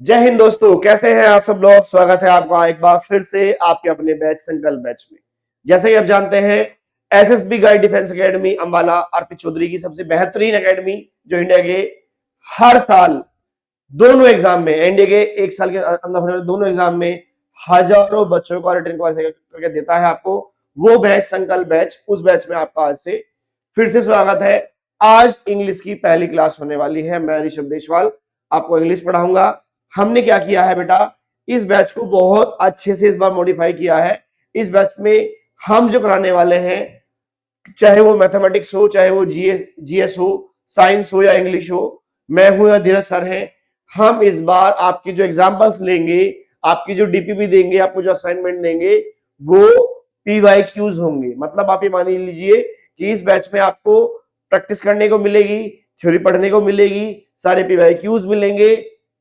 जय हिंद दोस्तों, कैसे हैं आप सब लोग। स्वागत है आपका एक बार फिर से आपके अपने बैच संकल्प बैच में। जैसे कि आप जानते हैं, SSB guide defence academy Ambala Arpit Chaudhary की सबसे बेहतरीन एकेडमी, जो इंडिया के हर साल दोनों एग्जाम में, इंडिया के एक साल के अंदर होने वाले दोनों एग्जाम में हजारों बच्चों को रिटर्न क्वालिफाई करके देता है आपको, वो बैच संकल्प बैच। उस बैच में आपका आज से फिर से स्वागत है। आज इंग्लिश की पहली क्लास होने वाली है। मैं ऋषभ देशवाल आपको इंग्लिश पढ़ाऊंगा। हमने क्या किया है बेटा, इस बैच को बहुत अच्छे से इस बार मॉडिफाई किया है। इस बैच में हम जो कराने वाले हैं, चाहे वो मैथमेटिक्स हो, चाहे वो जीएस हो, साइंस हो या इंग्लिश हो, मैं हूं या धीरज सर हैं, हम इस बार आपकी जो एग्जाम्पल्स लेंगे, आपकी जो डीपीपी देंगे, आपको जो असाइनमेंट देंगे, वो पीवाईक्यूज होंगे। मतलब आप ये मान लीजिए कि इस बैच में आपको प्रैक्टिस करने को मिलेगी, थ्योरी पढ़ने को मिलेगी, सारे पीवाईक्यूज मिलेंगे,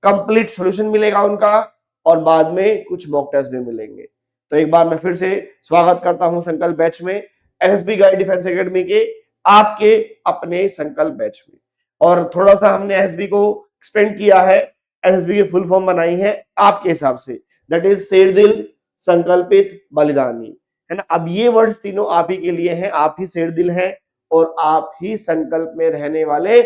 कंप्लीट सॉल्यूशन मिलेगा उनका, और बाद में कुछ मॉक टेस्ट भी मिलेंगे। तो एक बार मैं फिर से स्वागत करता हूं संकल्प बैच में, एसएसबी गाइड डिफेंस एकेडमी के आपके अपने संकल्प बैच में। और थोड़ा सा हमने एसएसबी को एक्सपेंड किया है, एसएसबी की फुल फॉर्म बनाई है आपके हिसाब से, दैट इज शेरदिल, संकल्पित, बलिदानी, है ना। अब ये वर्ड्स तीनों आप ही के लिए हैं, आप ही शेरदिल हैं और आप ही संकल्प में रहने वाले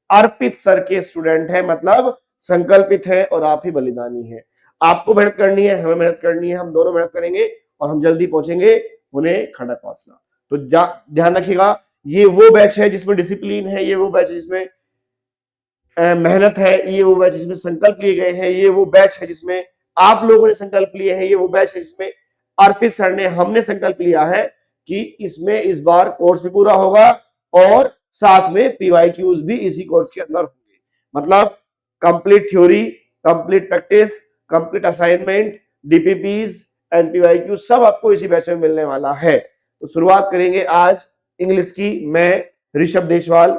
अर्पित सर के स्टूडेंट हैं, मतलब संकल्पित है और आप ही बलिदानी है। आपको मेहनत करनी है, हमें मेहनत करनी है, हम दोनों मेहनत करेंगे और हम जल्दी पहुंचेंगे उन्हें खड़ा फासला। तो ध्यान रखिएगा, ये वो बैच है जिसमें डिसिप्लिन है, ये वो बैच है जिसमें मेहनत है, ये वो बैच है जिसमें संकल्प लिए गए हैं, ये वो बैच है जिसमें आप लोगों ने संकल्प लिए हैं, ये वो बैच है जिसमें अर्पित सर ने, हमने संकल्प लिया है कि इसमें इस बार कोर्स भी पूरा होगा और साथ में पीवाईक्यूज भी इसी कोर्स के अंदर होंगे। मतलब complete theory, complete practice, complete assignment, DPPs and PYQ सब आपको इसी बैच में मिलने वाला है। तो शुरुआत करेंगे आज इंग्लिश की। मैं ऋषभ देशवाल।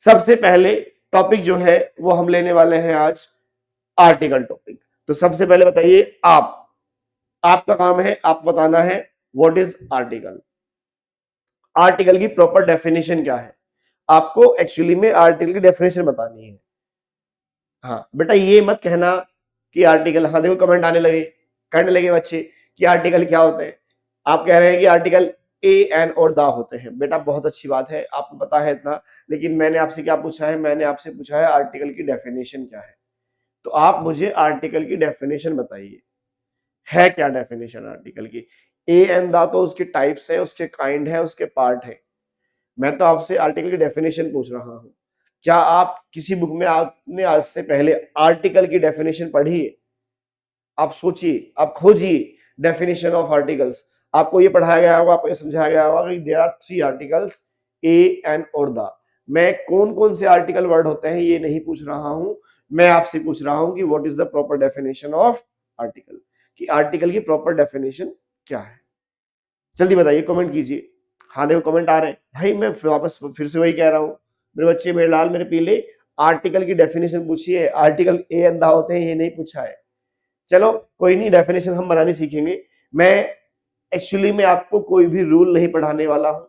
सबसे पहले टॉपिक जो है वो हम लेने वाले हैं आज आर्टिकल टॉपिक। तो सबसे पहले बताइए, आपका काम है, आपको बताना है व्हाट इज आर्टिकल। आर्टिकल की प्रॉपर डेफिनेशन क्या है, आपको एक्चुअली में आर्टिकल की डेफिनेशन बतानी है। हाँ बेटा, ये मत कहना कि आर्टिकल, हाँ देखो कमेंट आने लगे, करने लगे बच्चे कि आर्टिकल क्या होते हैं। आप कह रहे हैं कि आर्टिकल ए एन और दा होते हैं। बेटा बहुत अच्छी बात है, आपको पता है इतना, लेकिन मैंने आपसे क्या पूछा है, मैंने आपसे पूछा है आर्टिकल की डेफिनेशन क्या है। तो आप मुझे आर्टिकल की डेफिनेशन बताइए, है क्या डेफिनेशन आर्टिकल की। ए एन दा तो उसके टाइप्स है, उसके काइंड है, उसके पार्ट है। मैं तो आपसे आर्टिकल की डेफिनेशन पूछ रहा हूं। क्या आप किसी बुक में आपने आज से पहले आर्टिकल की डेफिनेशन पढ़ी है? आप सोचिए, आप खोजिए डेफिनेशन ऑफ आर्टिकल्स। आपको ये पढ़ाया गया होगा, आपको ये समझाया गया होगा कि there are 3 articles, a an और द। मैं कौन कौन से आर्टिकल वर्ड होते हैं ये नहीं पूछ रहा हूं, मैं आपसे पूछ रहा हूं कि what is the proper definition of article, कि आर्टिकल की प्रॉपर डेफिनेशन क्या है। जल्दी बताइए, कमेंट कीजिए। हाँ देखो कमेंट आ रहे हैं भाई, मैं वापस फिर से वही कह रहा हूँ, मेरे बच्चे, मेरे लाल, मेरे पीले, आर्टिकल की डेफिनेशन पूछिए। आर्टिकल ए एन द होते हैं ये नहीं पूछा है। चलो कोई नहीं, डेफिनेशन हम बनानी सीखेंगे। मैं एक्चुअली में आपको कोई भी रूल नहीं पढ़ाने वाला हूं,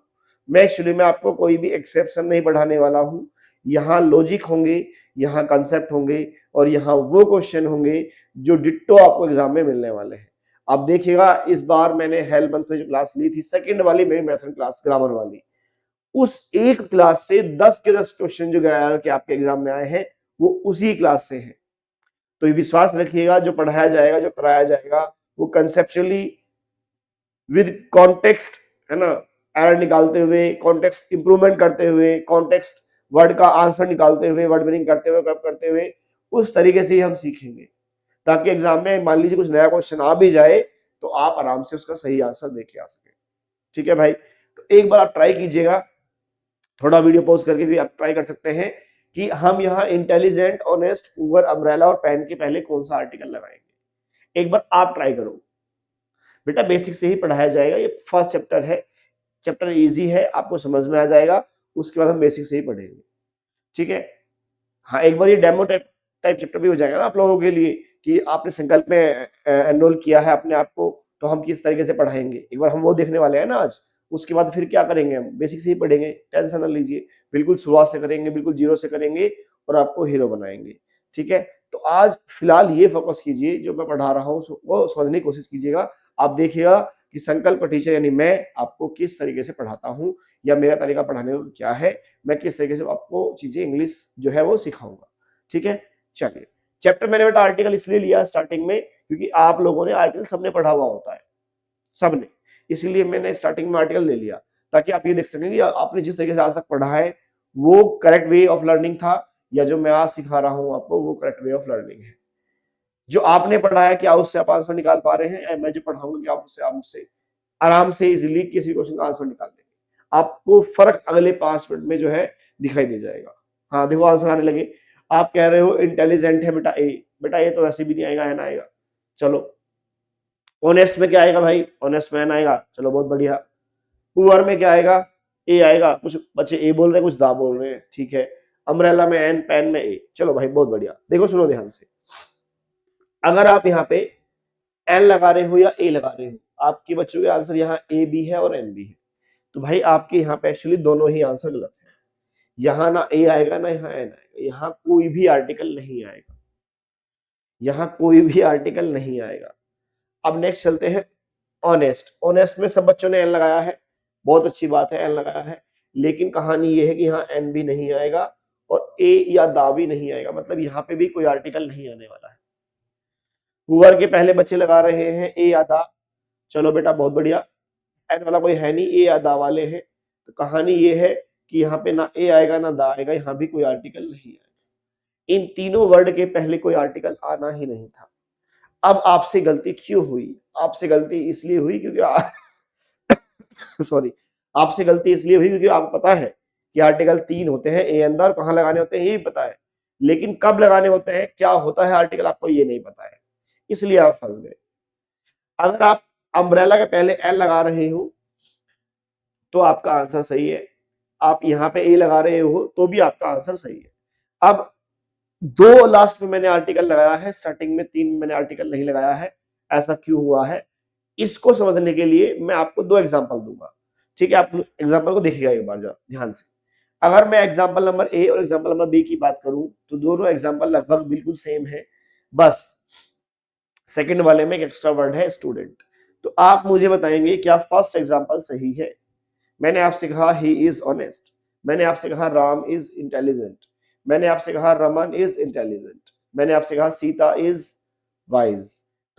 मैं एक्चुअली में आपको कोई भी एक्सेप्शन नहीं पढ़ाने वाला हूं। यहाँ लॉजिक होंगे, यहाँ कंसेप्ट होंगे और यहाँ वो क्वेश्चन होंगे जो डिट्टो आपको एग्जाम में मिलने वाले हैं। अब देखिएगा, इस बार मैंने हेल्थ मंथ में जो क्लास ली थी, सेकंड वाली मेरी मैथन क्लास, ग्रामर वाली, उस एक क्लास से 10 के 10 क्वेश्चन जो गया के आपके एग्जाम में आए हैं वो उसी क्लास से हैं। तो विश्वास रखिएगा, जो पढ़ाया जाएगा, जो कराया जाएगा, वो कंसेप्चुअली विद कॉन्टेक्स्ट, है ना, एरर निकालते हुए, कॉन्टेक्स्ट इंप्रूवमेंट करते हुए, कॉन्टेक्स्ट वर्ड का आंसर निकालते हुए, वर्ड मीनिंग करते हुए, कब करते हुए, उस तरीके से ही हम सीखेंगे, ताकि एग्जाम में मान लीजिए कुछ नया क्वेश्चन आ भी जाए तो आप आराम से उसका सही आंसर दे के आ सके। ठीक है भाई, तो एक बार आप ट्राई कीजिएगा, थोड़ा वीडियो पॉज करके भी आप ट्राई कर सकते हैं कि हम यहाँ इंटेलिजेंट, ऑनेस्ट, पुअर, अम्ब्रेला और पेन के पहले कौन सा आर्टिकल लगाएंगे। एक बार आप ट्राई करो बेटा, बेसिक से ही पढ़ाया जाएगा। ये फर्स्ट चैप्टर है, चैप्टर इजी है, आपको समझ में आ जाएगा, उसके बाद हम बेसिक से ही पढ़ेंगे। ठीक है, हाँ एक बार ये डेमो टाइप चैप्टर भी हो जाएगा ना आप लोगों के लिए, कि आपने संकल्प में एनरोल किया है अपने आप को, तो हम किस तरीके से पढ़ाएंगे, एक बार हम वो देखने वाले हैं ना आज। उसके बाद फिर क्या करेंगे, हम बेसिक से ही पढ़ेंगे, टेंशन ना लीजिए, बिल्कुल शुरुआत से करेंगे, बिल्कुल जीरो से करेंगे और आपको हीरो बनाएंगे। ठीक है, तो आज फिलहाल ये फोकस कीजिए, जो मैं पढ़ा रहा हूँ वो समझने की कोशिश कीजिएगा। आप देखिएगा कि संकल्प टीचर यानी मैं आपको किस तरीके से पढ़ाता हूँ या मेरा तरीका पढ़ाने का क्या है, मैं किस तरीके से आपको चीजें इंग्लिश जो है वो सिखाऊंगा। ठीक है, चलिए। चैप्टर मैंने बेटा आर्टिकल इसलिए लिया स्टार्टिंग में क्योंकि आप लोगों ने आर्टिकल सबने पढ़ा हुआ होता है, सबने, इसीलिए मैंने स्टार्टिंग में आर्टिकल ले लिया ताकि आप ये देख सकें कि आपने जिस तरीके से आज तक पढ़ा है वो करेक्ट वे ऑफ लर्निंग था या जो मैं आज सिखा रहा हूं आपको वो करेक्ट वे ऑफ लर्निंग है। जो आपने पढ़ा है क्या उससे आप आंसर निकाल पा रहे हैं, मैं जो पढ़ाऊंगा क्या आप उससे आराम से इजीली किसी क्वेश्चन का आंसर निकाल देंगे। आपको फर्क अगले 5 मिनट में जो है दिखाई दे जाएगा। हाँ देखो आंसर आने लगे। आप कह रहे हो इंटेलिजेंट है बेटा ए, बेटा ए तो ऐसे भी नहीं आएगा, है ना आएगा। चलो ऑनेस्ट में क्या आएगा भाई, ऑनेस्ट मैन आएगा, चलो बहुत बढ़िया। पुअर में क्या आएगा, ए आएगा, कुछ बच्चे ए बोल रहे हैं कुछ दा बोल रहे हैं, ठीक है। अम्ब्रेला में एन, पेन में ए, चलो भाई बहुत बढ़िया। देखो सुनो ध्यान से, अगर आप यहाँ पे एन लगा रहे हो या ए लगा रहे हो, आपके बच्चों के आंसर यहाँ ए भी है और एन भी है, तो भाई आपके यहाँ पे एक्चुअली दोनों ही आंसर गलत है। यहाँ ना ए आएगा ना यहाँ एन आएगा, यहाँ कोई भी आर्टिकल नहीं आएगा, यहाँ कोई भी आर्टिकल नहीं आएगा। अब नेक्स्ट चलते हैं ऑनेस्ट। ऑनेस्ट में सब बच्चों ने एन लगाया है, बहुत अच्छी बात है एन लगाया है, लेकिन कहानी ये है कि यहाँ एन भी नहीं आएगा और ए या दा भी नहीं आएगा, मतलब यहाँ पे भी कोई आर्टिकल नहीं आने वाला है। पुअर के पहले बच्चे लगा रहे हैं ए या दा, चलो बेटा बहुत बढ़िया। एन वाला कोई है नहीं, ए या दा वाले हैं, तो कहानी ये है कि यहाँ पे ना ए आएगा ना दा आएगा, यहाँ भी कोई आर्टिकल नहीं आएगा। इन तीनों वर्ड के पहले कोई आर्टिकल आना ही नहीं था। अब आपसे गलती क्यों हुई, आपसे गलती इसलिए हुई क्योंकि सॉरी, आपसे गलती इसलिए हुई क्योंकि आपको पता है कि आर्टिकल 3 होते हैं ए अंदर, कहाँ लगाने होते हैं ये भी पता है, लेकिन कब लगाने होते हैं क्या होता है आर्टिकल आपको ये नहीं पता है, इसलिए आप फंस गए। अगर आप अम्ब्रेला के पहले एल लगा रहे हो तो आपका आंसर सही है, आप यहाँ पे ए लगा रहे हो तो भी आपका आंसर सही है। अब 2 लास्ट में मैंने आर्टिकल लगाया है, स्टार्टिंग में 3 मैंने आर्टिकल नहीं लगाया है, ऐसा क्यों हुआ है इसको समझने के लिए मैं आपको 2 एग्जांपल दूंगा। ठीक है, आप एग्जांपल को देखिएगा एक बार ध्यान से। अगर मैं एग्जांपल नंबर ए और एग्जांपल नंबर बी की बात करूं तो दोनों एग्जांपल लगभग बिल्कुल सेम है, बस सेकंड वाले में एक एक्स्ट्रा वर्ड है स्टूडेंट। तो आप मुझे बताएंगे क्या फर्स्ट एग्जांपल सही है। मैंने आपसे कहा ही इज ऑनेस्ट, मैंने आपसे कहा राम इज इंटेलिजेंट, मैंने आपसे कहा रमन इज इंटेलिजेंट, मैंने आपसे कहा सीता इज वाइज।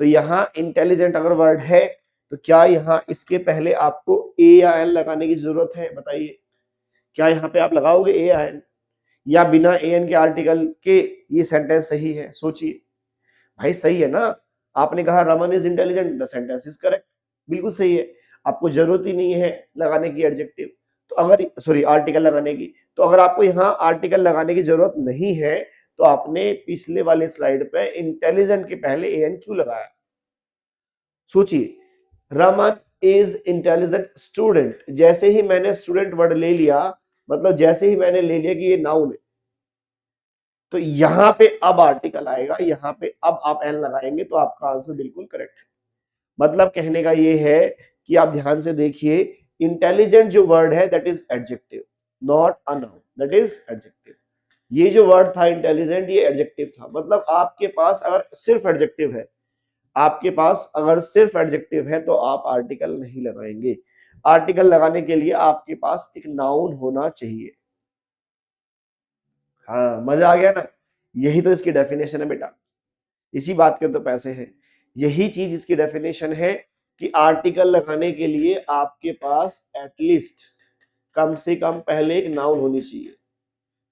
तो यहाँ इंटेलिजेंट अगर वर्ड है तो क्या यहाँ इसके पहले आपको ए या एन लगाने की जरूरत है, बताइए। क्या यहाँ पे आप लगाओगे ए या एन, या बिना ए एन के आर्टिकल के ये सेंटेंस सही है, सोचिए। भाई सही है ना, आपने कहा Raman is intelligent, the sentence is correct, बिल्कुल सही है। आपको जरूरत ही नहीं है लगाने की एडजेक्टिव, तो अगर सॉरी आर्टिकल लगाने की, तो अगर आपको यहाँ आर्टिकल लगाने की जरूरत नहीं है तो आपने पिछले वाले स्लाइड पे इंटेलिजेंट के पहले ए एन क्यों लगाया। सोचिए, रमन इज इंटेलिजेंट स्टूडेंट, जैसे ही मैंने स्टूडेंट वर्ड ले लिया, मतलब जैसे ही मैंने ले लिया कि ये नाउन है, तो यहां पे अब आर्टिकल आएगा, यहां पे अब आप एन लगाएंगे तो आपका आंसर बिल्कुल करेक्ट है। मतलब कहने का ये है कि आप ध्यान से देखिए, इंटेलिजेंट जो वर्ड है that is adjective, not a noun, that is adjective. ये जो वर्ड था इंटेलिजेंट ये एडजेक्टिव था, मतलब आपके पास अगर सिर्फ एडजेक्टिव है, आपके पास अगर सिर्फ एडजेक्टिव है तो आप आर्टिकल नहीं लगाएंगे। आर्टिकल लगाने के लिए आपके पास एक नाउन होना चाहिए। हाँ मजा आ गया ना, यही तो इसकी डेफिनेशन है बेटा, इसी बात के तो पैसे हैं, यही चीज इसकी डेफिनेशन है कि आर्टिकल लगाने के लिए आपके पास एटलीस्ट कम से कम पहले एक नाउन होनी चाहिए।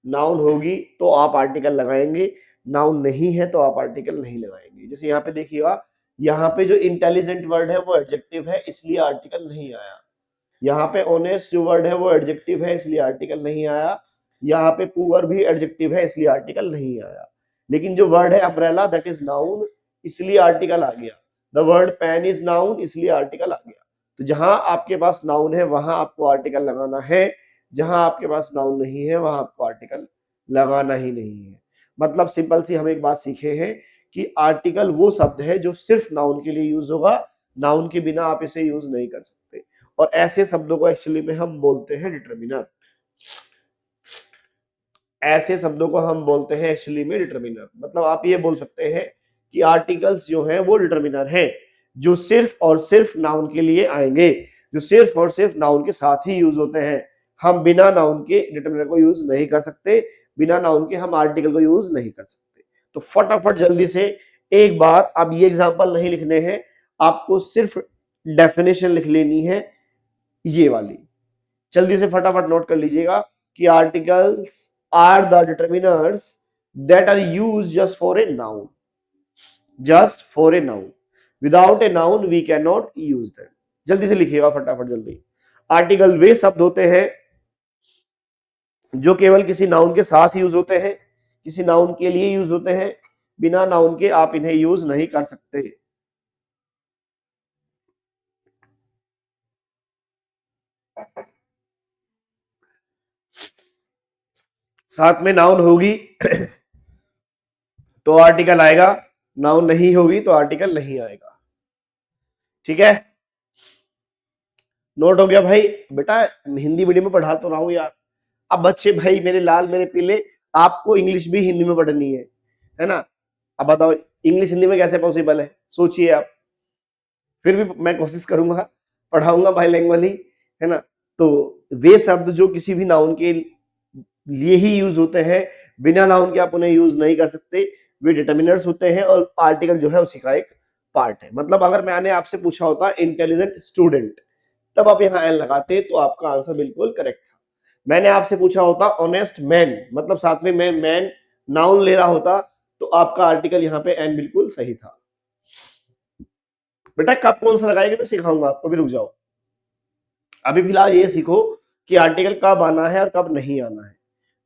नाउन होगी तो आप आर्टिकल लगाएंगे, नाउन नहीं है तो आप आर्टिकल नहीं लगाएंगे। जैसे यहाँ पे देखिएगा, यहाँ पे जो इंटेलिजेंट वर्ड है वो एडजेक्टिव है इसलिए आर्टिकल नहीं आया। यहाँ पे ऑनेस्ट जो वर्ड है वो एडजेक्टिव है इसलिए आर्टिकल नहीं आया। यहाँ पे पुअर भी एडजेक्टिव है इसलिए आर्टिकल नहीं आया। लेकिन जो वर्ड है अम्ब्रेला दैट इज नाउन, इसलिए आर्टिकल आ गया। The word pen is noun, इसलिए आर्टिकल आ गया। तो जहां आपके पास नाउन है वहां आपको आर्टिकल लगाना है, जहां आपके पास नाउन नहीं है वहां आपको आर्टिकल लगाना ही नहीं है। मतलब सिंपल सी हम एक बात सीखे हैं कि आर्टिकल वो शब्द है जो सिर्फ नाउन के लिए यूज होगा, नाउन के बिना आप इसे यूज नहीं कर सकते, और ऐसे शब्दों को एक्चुअली में हम बोलते हैं डिटरमिनर। ऐसे शब्दों को हम बोलते हैं एक्चुअली में डिटर्मिनर। मतलब आप ये बोल सकते हैं कि आर्टिकल्स जो हैं वो डिटर्मिनर हैं, जो सिर्फ और सिर्फ नाउन के लिए आएंगे, जो सिर्फ और सिर्फ नाउन के साथ ही यूज होते हैं। हम बिना नाउन के डिटर्मिनर को यूज नहीं कर सकते, बिना नाउन के हम आर्टिकल को यूज नहीं कर सकते। तो फटाफट जल्दी से एक बार, अब ये एग्जाम्पल नहीं लिखने हैं, आपको सिर्फ डेफिनेशन लिख लेनी है ये वाली। जल्दी से फटाफट नोट कर लीजिएगा कि articles are the determiners that are used just for a noun, just for a noun, without a noun we can not use them. जल्दी से लिखिएगा फटाफट जल्दी। आर्टिकल वे शब्द होते हैं जो केवल किसी नाउन के साथ यूज होते हैं, किसी नाउन के लिए यूज होते हैं, बिना नाउन के आप इन्हें यूज नहीं कर सकते। साथ में नाउन होगी तो आर्टिकल आएगा, नाउन नहीं होगी तो आर्टिकल नहीं आएगा। ठीक है, नोट हो गया भाई? बेटा हिंदी मीडियम में पढ़ा तो रहा हूं यार। अब बच्चे भाई मेरे लाल मेरे पीले, आपको इंग्लिश भी हिंदी में पढ़नी है ना? अब बताओ इंग्लिश हिंदी में कैसे पॉसिबल है, सोचिए आप। फिर भी मैं कोशिश करूंगा, पढ़ाऊंगा बाइलिंगुअली, है ना? तो वे शब्द जो किसी भी नाउन के लिए ही यूज होते हैं, बिना नाउन के आप उन्हें यूज नहीं कर सकते, वे डिटर्मिनर्स होते हैं और आर्टिकल जो है उसी का एक पार्ट है। मतलब अगर मैंने आपसे पूछा होता इंटेलिजेंट स्टूडेंट, तब आप यहाँ एन लगाते तो आपका आंसर बिल्कुल करेक्ट था। मैंने आपसे पूछा होता ऑनेस्ट मैन, मतलब साथ में मैं मैन नाउन ले रहा होता, तो आपका आर्टिकल यहाँ पे एन बिल्कुल सही था। बेटा कब कौन सा लगाएंगे मैं सिखाऊंगा आपको, भी रुक जाओ। अभी फिलहाल ये सीखो कि आर्टिकल कब आना है और कब नहीं आना है।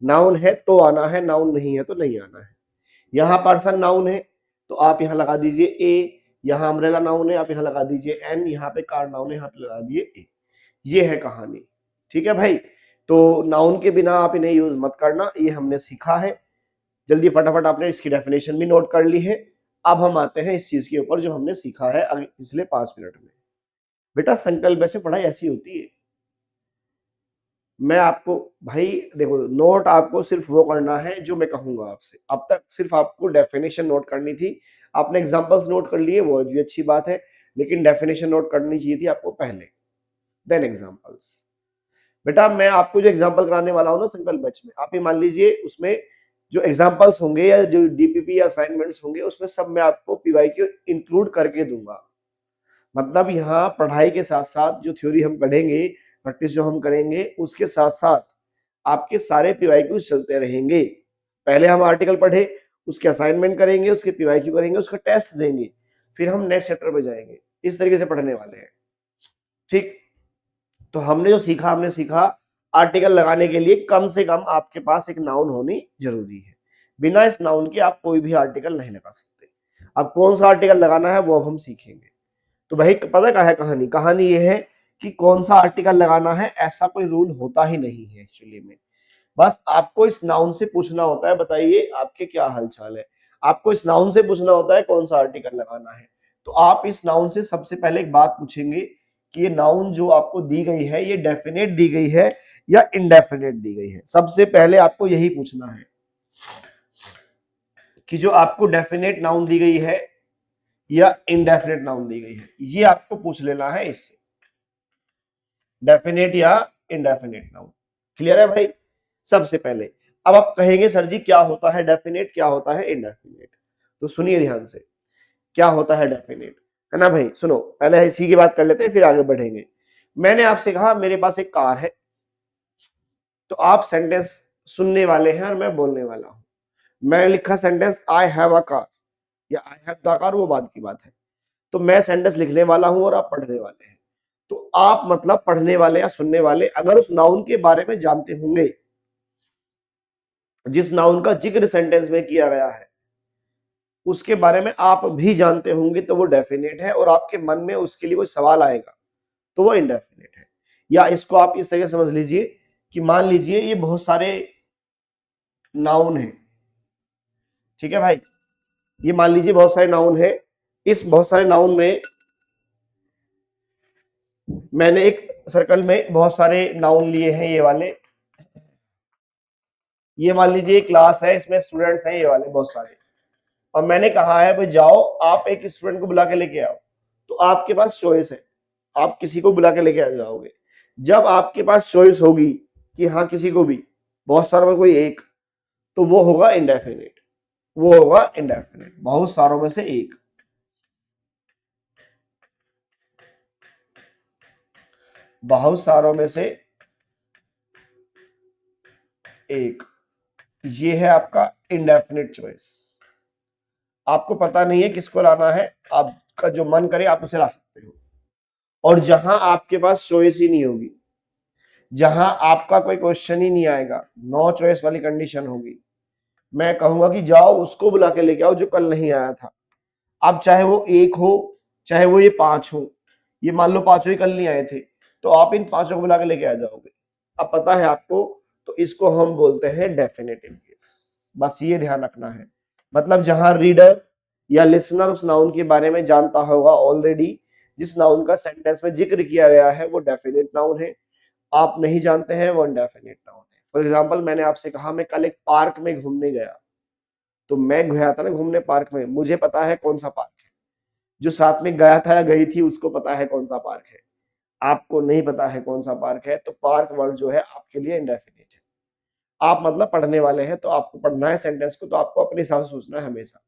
नाउन है तो आना है, नाउन नहीं है तो नहीं आना है। यहाँ पर्सन नाउन है तो आप यहाँ लगा दीजिए ए, यहाँ अम्ब्रेला नाउन है आप यहाँ लगा दीजिए एन, यहाँ पे कार नाउन है यहाँ पे लगा दिए ए। ये है कहानी। ठीक है भाई, तो नाउन के बिना आप इन्हें यूज मत करना, ये हमने सीखा है। जल्दी फटाफट आपने इसकी डेफिनेशन भी नोट कर ली है। अब हम आते हैं इस चीज के ऊपर जो हमने सीखा है अगले पिछले 5 मिनट में। बेटा संकल्प से पढ़ाई ऐसी होती है। मैं आपको भाई देखो, नोट आपको सिर्फ वो करना है जो मैं कहूंगा आपसे। अब तक सिर्फ आपको डेफिनेशन नोट करनी थी, आपने एग्जांपल्स नोट कर लिए वो भी अच्छी बात है, लेकिन डेफिनेशन नोट करनी चाहिए थी आपको पहले, देन एग्जांपल्स। बेटा मैं आपको जो एग्जांपल कराने वाला हूं ना संकल्प बैच में, आप ये मान लीजिए उसमें जो एग्जांपल्स होंगे या जो डीपीपी या असाइनमेंट्स होंगे उसमें सब मैं आपको पीवाईक्यू इंक्लूड करके दूंगा। मतलब यहाँ पढ़ाई के साथ साथ जो थ्योरी हम पढ़ेंगे, प्रैक्टिस जो हम करेंगे, उसके साथ साथ आपके सारे पीवाईक्यू चलते रहेंगे। पहले हम आर्टिकल पढ़े, उसके असाइनमेंट करेंगे, उसके पीवाईक्यू करेंगे, उसका टेस्ट देंगे, फिर हम नेक्स्ट चैप्टर पे जाएंगे। इस तरीके से पढ़ने वाले हैं। ठीक, तो हमने जो सीखा, हमने सीखा आर्टिकल लगाने के लिए कम से कम आपके पास एक नाउन होनी जरूरी है। बिना इस नाउन के आप कोई भी आर्टिकल नहीं लगा सकते। अब कौन सा आर्टिकल लगाना है वो अब हम सीखेंगे। तो भाई पता क्या है कहानी? कहानी ये है कि कौन सा आर्टिकल लगाना है ऐसा कोई रूल होता ही नहीं है एक्चुअली में। बस आपको इस नाउन से पूछना होता है बताइए आपके क्या हालचाल है। आपको इस नाउन से पूछना होता है कौन सा आर्टिकल लगाना है। तो आप इस नाउन से सबसे पहले एक बात पूछेंगे कि ये नाउन जो आपको दी गई है ये डेफिनेट दी गई है या इनडेफिनेट दी गई है। सबसे पहले आपको यही पूछना है कि जो आपको डेफिनेट नाउन दी गई है या इनडेफिनेट नाउन दी गई है, ये आपको पूछ लेना है इससे, डेफिनेट या इनडेफिनेट नाउन। क्लियर है भाई? सबसे पहले अब आप कहेंगे सर जी क्या होता है डेफिनेट, क्या होता है इनडेफिनेट? तो सुनिए ध्यान से, क्या होता है डेफिनेट, है ना भाई? सुनो पहले इसी की बात कर लेते हैं फिर आगे बढ़ेंगे। मैंने आपसे कहा मेरे पास एक कार है, तो आप सेंटेंस सुनने वाले हैं और मैं बोलने वाला हूं। मैं लिखा sentence I have a car या आई हैव द कार, वो बात की बात है। तो मैं सेंटेंस लिखने वाला हूं और आप पढ़ने वाले हैं। तो आप मतलब पढ़ने वाले या सुनने वाले अगर उस नाउन के बारे में जानते होंगे जिस नाउन का जिक्र सेंटेंस में किया गया है, उसके बारे में आप भी जानते होंगे, तो वो डेफिनेट है। और आपके मन में उसके लिए कोई सवाल आएगा तो वो इनडेफिनेट है। या इसको आप इस तरह समझ लीजिए कि मान लीजिए ये बहुत सारे नाउन है, ठीक है भाई? ये मान लीजिए बहुत सारे नाउन है, इस बहुत सारे नाउन में मैंने एक सर्कल में बहुत सारे नाउन लिए हैं, ये वाले ये मान लीजिए क्लास है, इसमें स्टूडेंट्स हैं ये वाले बहुत सारे, और मैंने कहा है भाई जाओ आप एक स्टूडेंट को बुला के लेके आओ, तो आपके पास चॉइस है, आप किसी को बुला के लेके आ जाओगे। जब आपके पास चॉइस होगी कि हाँ किसी को भी, बहुत सारों में कोई एक, तो वो होगा इंडेफिनिट, वो होगा इंडेफिनिट, बहुत सारों में से एक। बहुत सारों में से एक, ये है आपका इंडेफिनिट चॉइस। आपको पता नहीं है किसको लाना है, आपका जो मन करे आप उसे ला सकते हो। और जहां आपके पास चॉइस ही नहीं होगी, जहां आपका कोई क्वेश्चन ही नहीं आएगा, नो चॉइस वाली कंडीशन होगी, मैं कहूंगा कि जाओ उसको बुला के लेके आओ जो कल नहीं आया था। अब चाहे वो एक हो, चाहे वो ये पांच हो, ये मान लो पांचों ही कल नहीं आए थे, तो आप इन पांचों को बुला के लेके आ जाओगे। अब पता है आपको, तो इसको हम बोलते हैं डेफिनेटिव केस। बस ये ध्यान रखना है, मतलब जहां रीडर या लिसनर उस नाउन के बारे में जानता होगा ऑलरेडी, जिस नाउन का सेंटेंस में जिक्र किया गया है वो डेफिनेट नाउन है, आप नहीं जानते हैं वो इनडेफिनेट नाउन है। फॉर एग्जाम्पल मैंने आपसे कहा मैं कल एक पार्क में घूमने गया, तो मैं गया था ना घूमने पार्क में, मुझे पता है कौन सा पार्क है, जो साथ में गया था या गई थी उसको पता है कौन सा पार्क है, आपको नहीं पता है कौन सा पार्क है, तो पार्क वर्ड जो है आपके लिए इंडेफिनिट है। आप मतलब पढ़ने वाले हैं तो आपको पढ़ना है सेंटेंस को, तो आपको अपने हिसाब से सोचना है हमेशा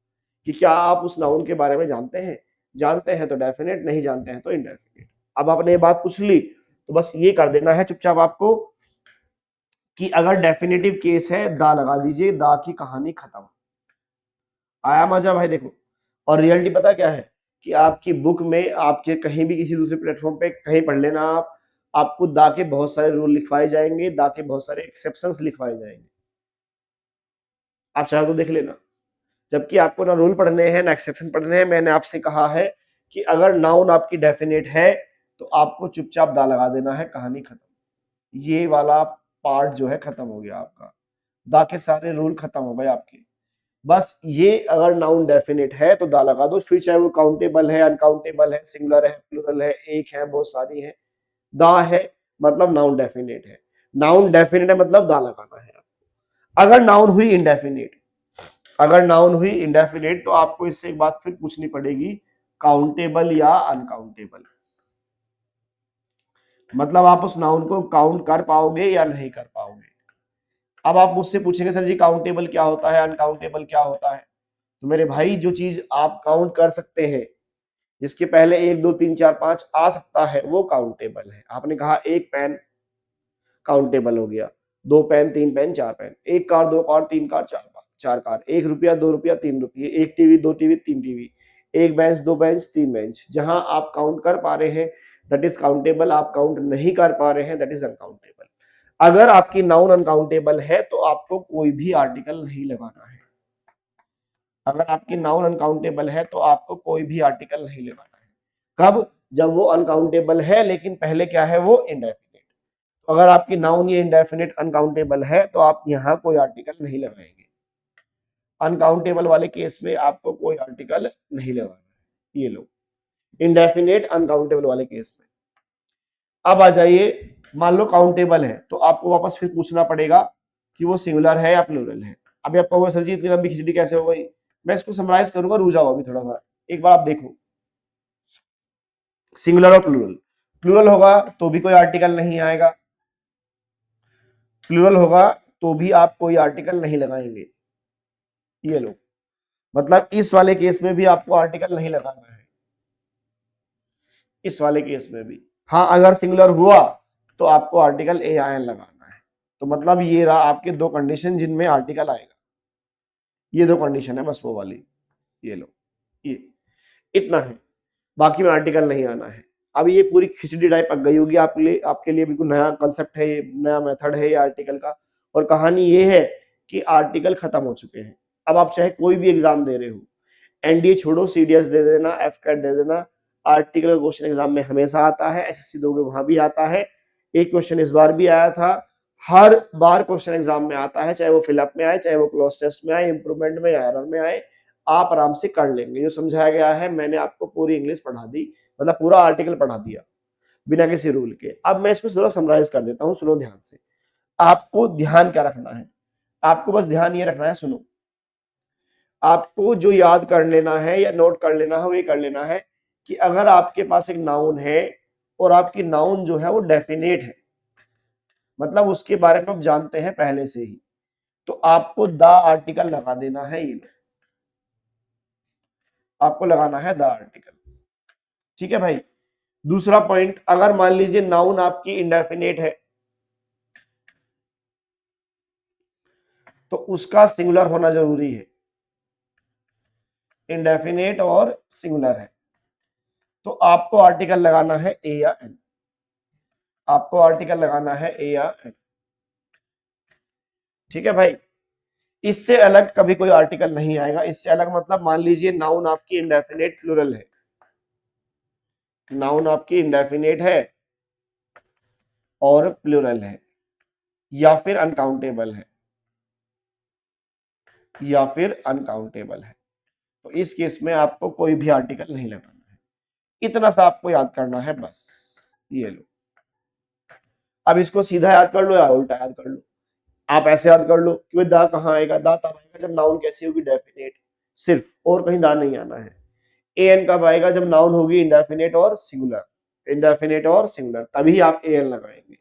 कि क्या आप उस नाउन के बारे में जानते हैं, जानते हैं तो डेफिनेट, नहीं जानते हैं तो इंडेफिनिट। अब आपने ये बात पूछ ली तो बस ये कर देना है चुपचाप आपको कि अगर डेफिनेटिव केस है दा लगा दीजिए, दा की कहानी खत्म। आया मजा भाई? देखो, और रियलिटी पता क्या है कि आपकी बुक में, आपके कहीं भी किसी दूसरे प्लेटफॉर्म पे कहीं पढ़ लेना आप, आपको दा के बहुत सारे रूल लिखवाए जाएंगे, दा के बहुत सारे एक्सेप्शंस लिखवाए जाएंगे, आप चाहे तो देख लेना। जबकि आपको ना रूल पढ़ने हैं ना एक्सेप्शन पढ़ने हैं। मैंने आपसे कहा है कि अगर नाउन आपकी डेफिनेट है तो आपको चुपचाप दा लगा देना है, कहानी खत्म। ये वाला पार्ट जो है खत्म हो गया आपका, दा के सारे रूल खत्म हो गए आपके। बस ये अगर नाउन डेफिनेट है तो दा लगा दो, फिर चाहे वो काउंटेबल है, अनकाउंटेबल है, सिंगुलर है, प्लूरल है, एक है, बहुत सारी है, दा है मतलब नाउन डेफिनेट है। नाउन डेफिनेट है मतलब दा लगाना है। अगर नाउन हुई इंडेफिनेट, अगर नाउन हुई इंडेफिनेट तो आपको इससे एक बात फिर पूछनी पड़ेगी, काउंटेबल या अनकाउंटेबल, मतलब आप उस नाउन को काउंट कर पाओगे या नहीं कर पाओगे। अब आप मुझसे पूछेंगे सर जी काउंटेबल क्या होता है, अनकाउंटेबल क्या होता है, तो मेरे भाई जो चीज आप काउंट कर सकते हैं, जिसके पहले एक दो तीन चार पांच आ सकता है वो काउंटेबल है। आपने कहा एक पेन काउंटेबल हो गया, दो पेन, तीन पेन, चार पेन, एक कार, दो कार, तीन कार, चार कार, एक रुपया, दो रुपया, तीन रुपये, एक टीवी, दो टीवी, तीन टीवी, एक बेंच, दो बेंच, तीन बेंच। जहां आप काउंट कर पा रहे हैं दैट इज काउंटेबल, आप काउंट नहीं कर पा रहे हैं दैट इज अनकाउंटेबल। अगर आपकी नाउन अनकाउंटेबल है तो आपको कोई भी आर्टिकल नहीं लगाना है। अगर आपकी नाउन अनकाउंटेबल है तो आपको कोई भी आर्टिकल नहीं लगाना है। कब? जब वो अनकाउंटेबल है लेकिन पहले क्या है, वो इंडेफिनिट। अगर आपकी नाउन ये इंडेफिनिट अनकाउंटेबल है तो आप यहाँ कोई आर्टिकल नहीं लगाएंगे। अनकाउंटेबल वाले केस में आपको कोई आर्टिकल नहीं लगाना है। ये लो, इंडेफिनिट अनकाउंटेबल वाले केस में। अब आ जाइए, मान लो काउंटेबल है तो आपको वापस फिर पूछना पड़ेगा कि वो सिंगुलर है या प्लूरल है। अभी आपको होगा सर जी इतनी लंबी खिचड़ी कैसे हो गई, मैं इसको समराइज करूंगा, रुक जाओ अभी थोड़ा सा, एक बार आप देखो। सिंगुलर और प्लूरल, प्लूरल होगा तो भी कोई आर्टिकल नहीं आएगा, प्लूरल होगा तो भी आप कोई आर्टिकल नहीं लगाएंगे। ये लो, मतलब इस वाले केस में भी आपको आर्टिकल नहीं लगाना है, इस वाले केस में भी। हाँ अगर सिंगुलर हुआ तो आपको आर्टिकल ए आई एन लगाना है। तो मतलब ये रहा आपके दो कंडीशन जिनमें आर्टिकल आएगा, ये दो कंडीशन है बस वो वाली। ये लो, ये इतना है, बाकी में आर्टिकल नहीं आना है। अब ये पूरी खिचड़ी टाइप पक गई होगी आपके लिए बिल्कुल नया कंसेप्ट है, ये नया मेथड है ये आर्टिकल का। और कहानी ये है कि आर्टिकल खत्म हो चुके हैं। अब आप चाहे कोई भी एग्जाम दे रहे हो, एनडीए छोड़ो, सीडीएस दे देना, एफ कैट दे देना, आर्टिकल क्वेश्चन एग्जाम में हमेशा आता है, एसएससी दोगे वहां भी आता है। एक क्वेश्चन इस बार भी आया था, हर बार क्वेश्चन एग्जाम में आता है, चाहे वो फिलअप में आए, चाहे वो क्लोज टेस्ट में आए, इंप्रूवमेंट में या एरर में आए, आप आराम से कर लेंगे। जो समझाया गया है मैंने आपको पूरी इंग्लिश पढ़ा दी, मतलब पूरा आर्टिकल पढ़ा दिया बिना किसी रूल के। अब मैं इसको थोड़ा समराइज कर देता हूँ, सुनो ध्यान से। आपको ध्यान क्या रखना है, आपको बस ध्यान ये रखना है, सुनो, आपको जो याद कर लेना है या नोट कर लेना है वो ये कर लेना है कि अगर आपके पास एक नाउन है और आपकी नाउन जो है वो डेफिनेट है, मतलब उसके बारे में आप जानते हैं पहले से ही, तो आपको द आर्टिकल लगा देना है। ये आपको लगाना है द आर्टिकल। ठीक है भाई। दूसरा पॉइंट, अगर मान लीजिए नाउन आपकी इंडेफिनेट है तो उसका सिंगुलर होना जरूरी है। इंडेफिनेट और सिंगुलर है तो आपको आर्टिकल लगाना है ए या एन। आपको आर्टिकल लगाना है ए या एन। ठीक है भाई। इससे अलग कभी कोई आर्टिकल नहीं आएगा। इससे अलग मतलब मान लीजिए नाउन आपकी इंडेफिनेट प्लूरल है, नाउन आपकी इंडेफिनेट है और प्लूरल है या फिर अनकाउंटेबल है, या फिर अनकाउंटेबल है, तो इस केस में आपको कोई भी आर्टिकल नहीं लगाना है। इतना सा आपको याद करना है बस। ये लो, अब इसको सीधा याद कर लो या उल्टा याद कर लो। आप ऐसे याद कर लो कि दा कहाँ आएगा, दा तब आएगा जब नाउन कैसी होगी, डेफिनेट, सिर्फ, और कहीं दा नहीं आना है। ए एन कब आएगा, जब नाउन होगी इंडेफिनेट और सिंगुलर, इंडेफिनेट और सिंगुलर, तभी आप ए एन लगाएंगे।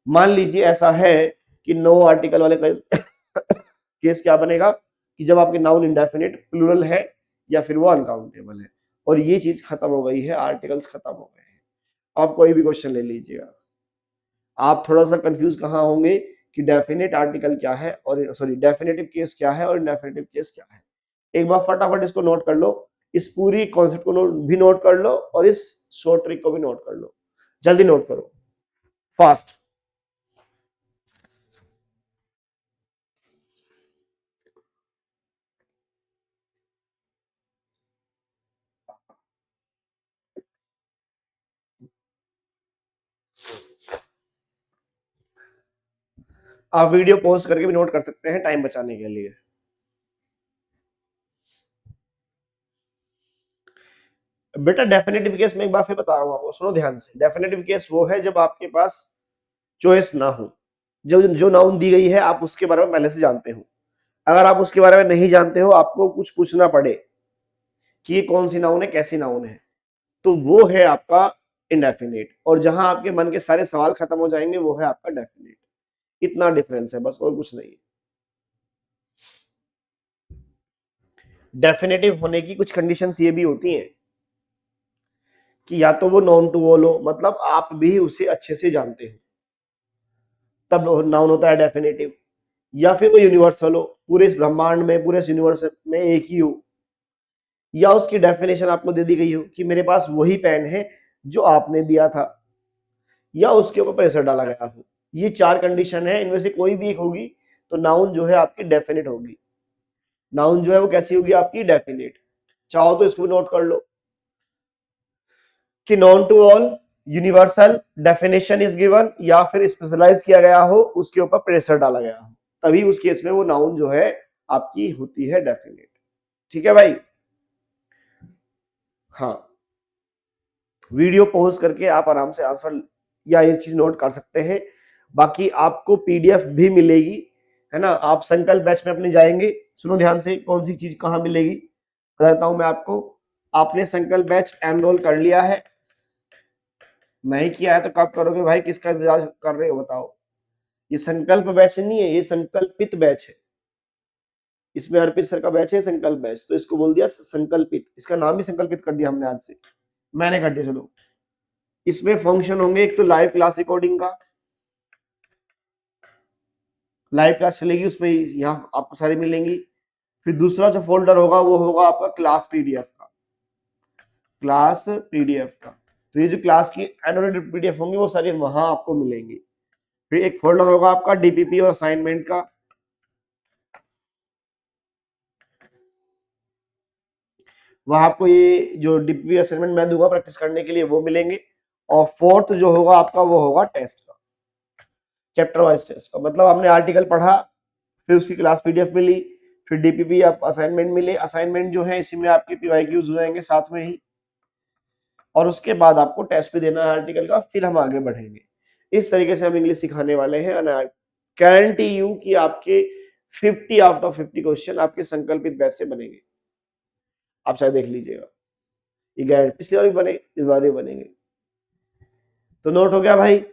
मान लीजिए ऐसा है कि नो आर्टिकल वाले केस क्या बनेगा कि जब आपके नाउन इंडेफिनेट प्लूरल है या फिर वो अनकाउंटेबल है, और ये चीज खत्म हो गई है, आर्टिकल्स खत्म हो गए हैं। आप कोई भी क्वेश्चन ले लीजिएगा, आप थोड़ा सा कंफ्यूज कहाँ होंगे कि डेफिनेट आर्टिकल क्या है और सॉरी डेफिनेटिव केस क्या है और इंडेफिनेटिव केस क्या है। एक बार फटाफट इसको नोट कर लो, इस पूरी कॉन्सेप्ट को भी नोट कर लो और इस शॉर्ट ट्रिक को भी नोट कर लो। जल्दी नोट करो, फास्ट। आप वीडियो पॉज करके भी नोट कर सकते हैं टाइम बचाने के लिए। बेटा डेफिनेटिव केस में एक बार फिर बता रहा हूं आपको, सुनो ध्यान से। डेफिनेटिव केस वो है जब आपके पास चॉइस ना हो, जो जो नाउन दी गई है आप उसके बारे में पहले से जानते हो। अगर आप उसके बारे में नहीं जानते हो, आपको कुछ पूछना पड़े कि ये कौन सी नाउन है, कैसी नाउन है, तो वो है आपका इंडेफिनेट, और जहां आपके मन के सारे सवाल खत्म हो जाएंगे वो है आपका डेफिनेट। इतना डिफरेंस है बस, और कुछ नहीं है। डेफिनेटिव होने की कुछ कंडीशंस ये भी होती हैं कि या तो वो नॉन टू ऑल हो, मतलब आप भी उसे अच्छे से जानते हो, तब नाउन होता है डेफिनेटिव। या फिर वो यूनिवर्सल हो, पूरे इस ब्रह्मांड में, पूरे इस यूनिवर्स में एक ही हो, या उसकी डेफिनेशन आपको दे दी गई हो कि मेरे पास वही पेन है जो आपने दिया था, या उसके ऊपर प्रेशर डाला गया हो। ये चार कंडीशन है, इनमें से कोई भी एक होगी तो नाउन जो है आपकी डेफिनेट होगी। नाउन जो है वो कैसी होगी आपकी, डेफिनेट। चाहो तो इसको नोट कर लो कि known to all, universal, definition is given, या फिर स्पेशलाइज किया गया हो, उसके ऊपर प्रेशर डाला गया हो, तभी उस केस में वो नाउन जो है आपकी होती है डेफिनेट। ठीक है भाई। हाँ, वीडियो पॉज करके आप आराम से आंसर या ये चीज नोट कर सकते हैं। बाकी आपको पीडीएफ भी मिलेगी, है ना। आप संकल्प बैच में अपने जाएंगे, सुनो ध्यान से, कौन सी चीज कहाँ मिलेगी बताता हूं मैं आपको। आपने संकल्प बैच एनरोल कर लिया है, नहीं किया है तो कब करोगे भाई, किसका इंतजार कर रहे हो बताओ। ये संकल्प बैच नहीं है, ये संकल्पित बैच है। इसमें अर्पित सर का बैच है संकल्प बैच, तो इसको बोल दिया संकल्पित, इसका नाम भी संकल्पित कर दिया हमने आज से, मैंने कर दिया। चलो, इसमें फंक्शन होंगे, एक तो लाइव क्लास रिकॉर्डिंग का, लाइव क्लास चलेगी उसमें, यहाँ आपको सारी मिलेंगी। फिर दूसरा जो फोल्डर होगा वो होगा आपका क्लास पीडीएफ का, क्लास पीडीएफ का। तो ये जो क्लास की एनोटेटेड पीडीएफ होंगी वो सारी वहां आपको मिलेंगी। फिर एक फोल्डर होगा आपका डीपीपी और असाइनमेंट का, वहां आपको ये जो डीपीपी असाइनमेंट मैं दूंगा प्रैक्टिस करने के लिए वो मिलेंगे। और फोर्थ जो होगा आपका वो होगा टेस्ट का, चैप्टर वाइज टेस्ट का। मतलब हमने आर्टिकल पढ़ा, फिर उसकी क्लास पीडीएफ मिली, फिर डीपीपी आप असाइनमेंट मिले, असाइनमेंट जो है इसी में आपके पीवाईक्यूज हो जाएंगे साथ में ही, और उसके बाद आपको टेस्ट भी देना है आर्टिकल का, फिर हम आगे बढ़ेंगे। इस तरीके से हम इंग्लिश सिखाने वाले हैं, गारंटी यू कि आपके 50 आउट ऑफ 50 क्वेश्चन आपके संकल्पित बैच से बनेंगे। आप चाहे देख लीजिएगा, ये गारंटी, पिछली बार भी बने, इस बार भी बनेंगे। तो नोट हो गया भाई।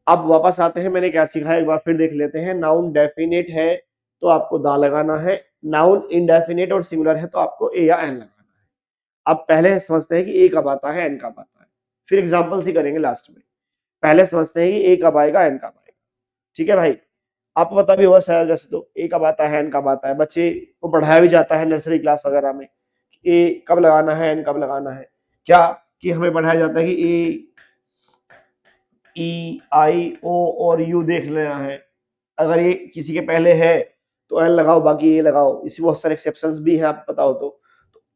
अब वापस आते हैं, मैंने क्या सीखा है एक बार फिर देख लेते हैं। नाउन डेफिनेट है तो आपको दा लगाना है, नाउन इनडेफिनेट और सिंगुलर है तो आपको ए या एन लगाना है। अब पहले समझते हैं कि ए कब आता है, एन कब आता है, फिर एग्जाम्पल ही करेंगे लास्ट में। पहले समझते हैं कि ए कब आएगा, एन कब आएगा। ठीक है भाई, आपको पता भी होगा शायद, जैसे तो ए कब आता है, एन कब आता है, बच्चे को पढ़ाया भी जाता है नर्सरी क्लास वगैरह में, ए कब लगाना है, एन कब लगाना है। क्या कि हमें पढ़ाया जाता है कि ए, ई, आई, ओ और यू देख लेना है, अगर ये किसी के पहले है तो एल लगाओ, बाकी ये लगाओ। इसी बहुत सारे एक्सेप्शंस भी हैं, आपको पता हो तो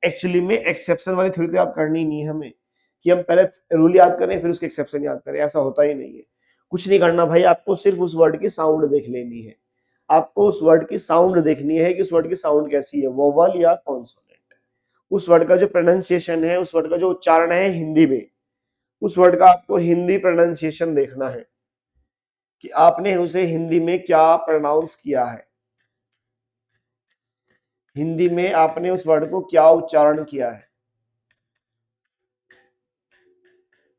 एक्चुअली में एक्सेप्शन वाली थ्योरी तो याद करनी नहीं है हमें, कि हम पहले रूल याद करें फिर उसके एक्सेप्शन याद करें, ऐसा होता ही नहीं है। कुछ नहीं करना भाई, आपको सिर्फ उस वर्ड की साउंड देख लेनी है। आपको उस वर्ड की साउंड देखनी है कि उस वर्ड की साउंड कैसी है, वोवल या कॉन्सोनेंट। उस वर्ड का जो प्रोनाउंसिएशन है, उस वर्ड का जो उच्चारण है हिंदी में, उस वर्ड का आपको हिंदी प्रोनाउंसिएशन देखना है कि आपने उसे हिंदी में क्या प्रोनाउंस किया है, हिंदी में आपने उस वर्ड को क्या उच्चारण किया है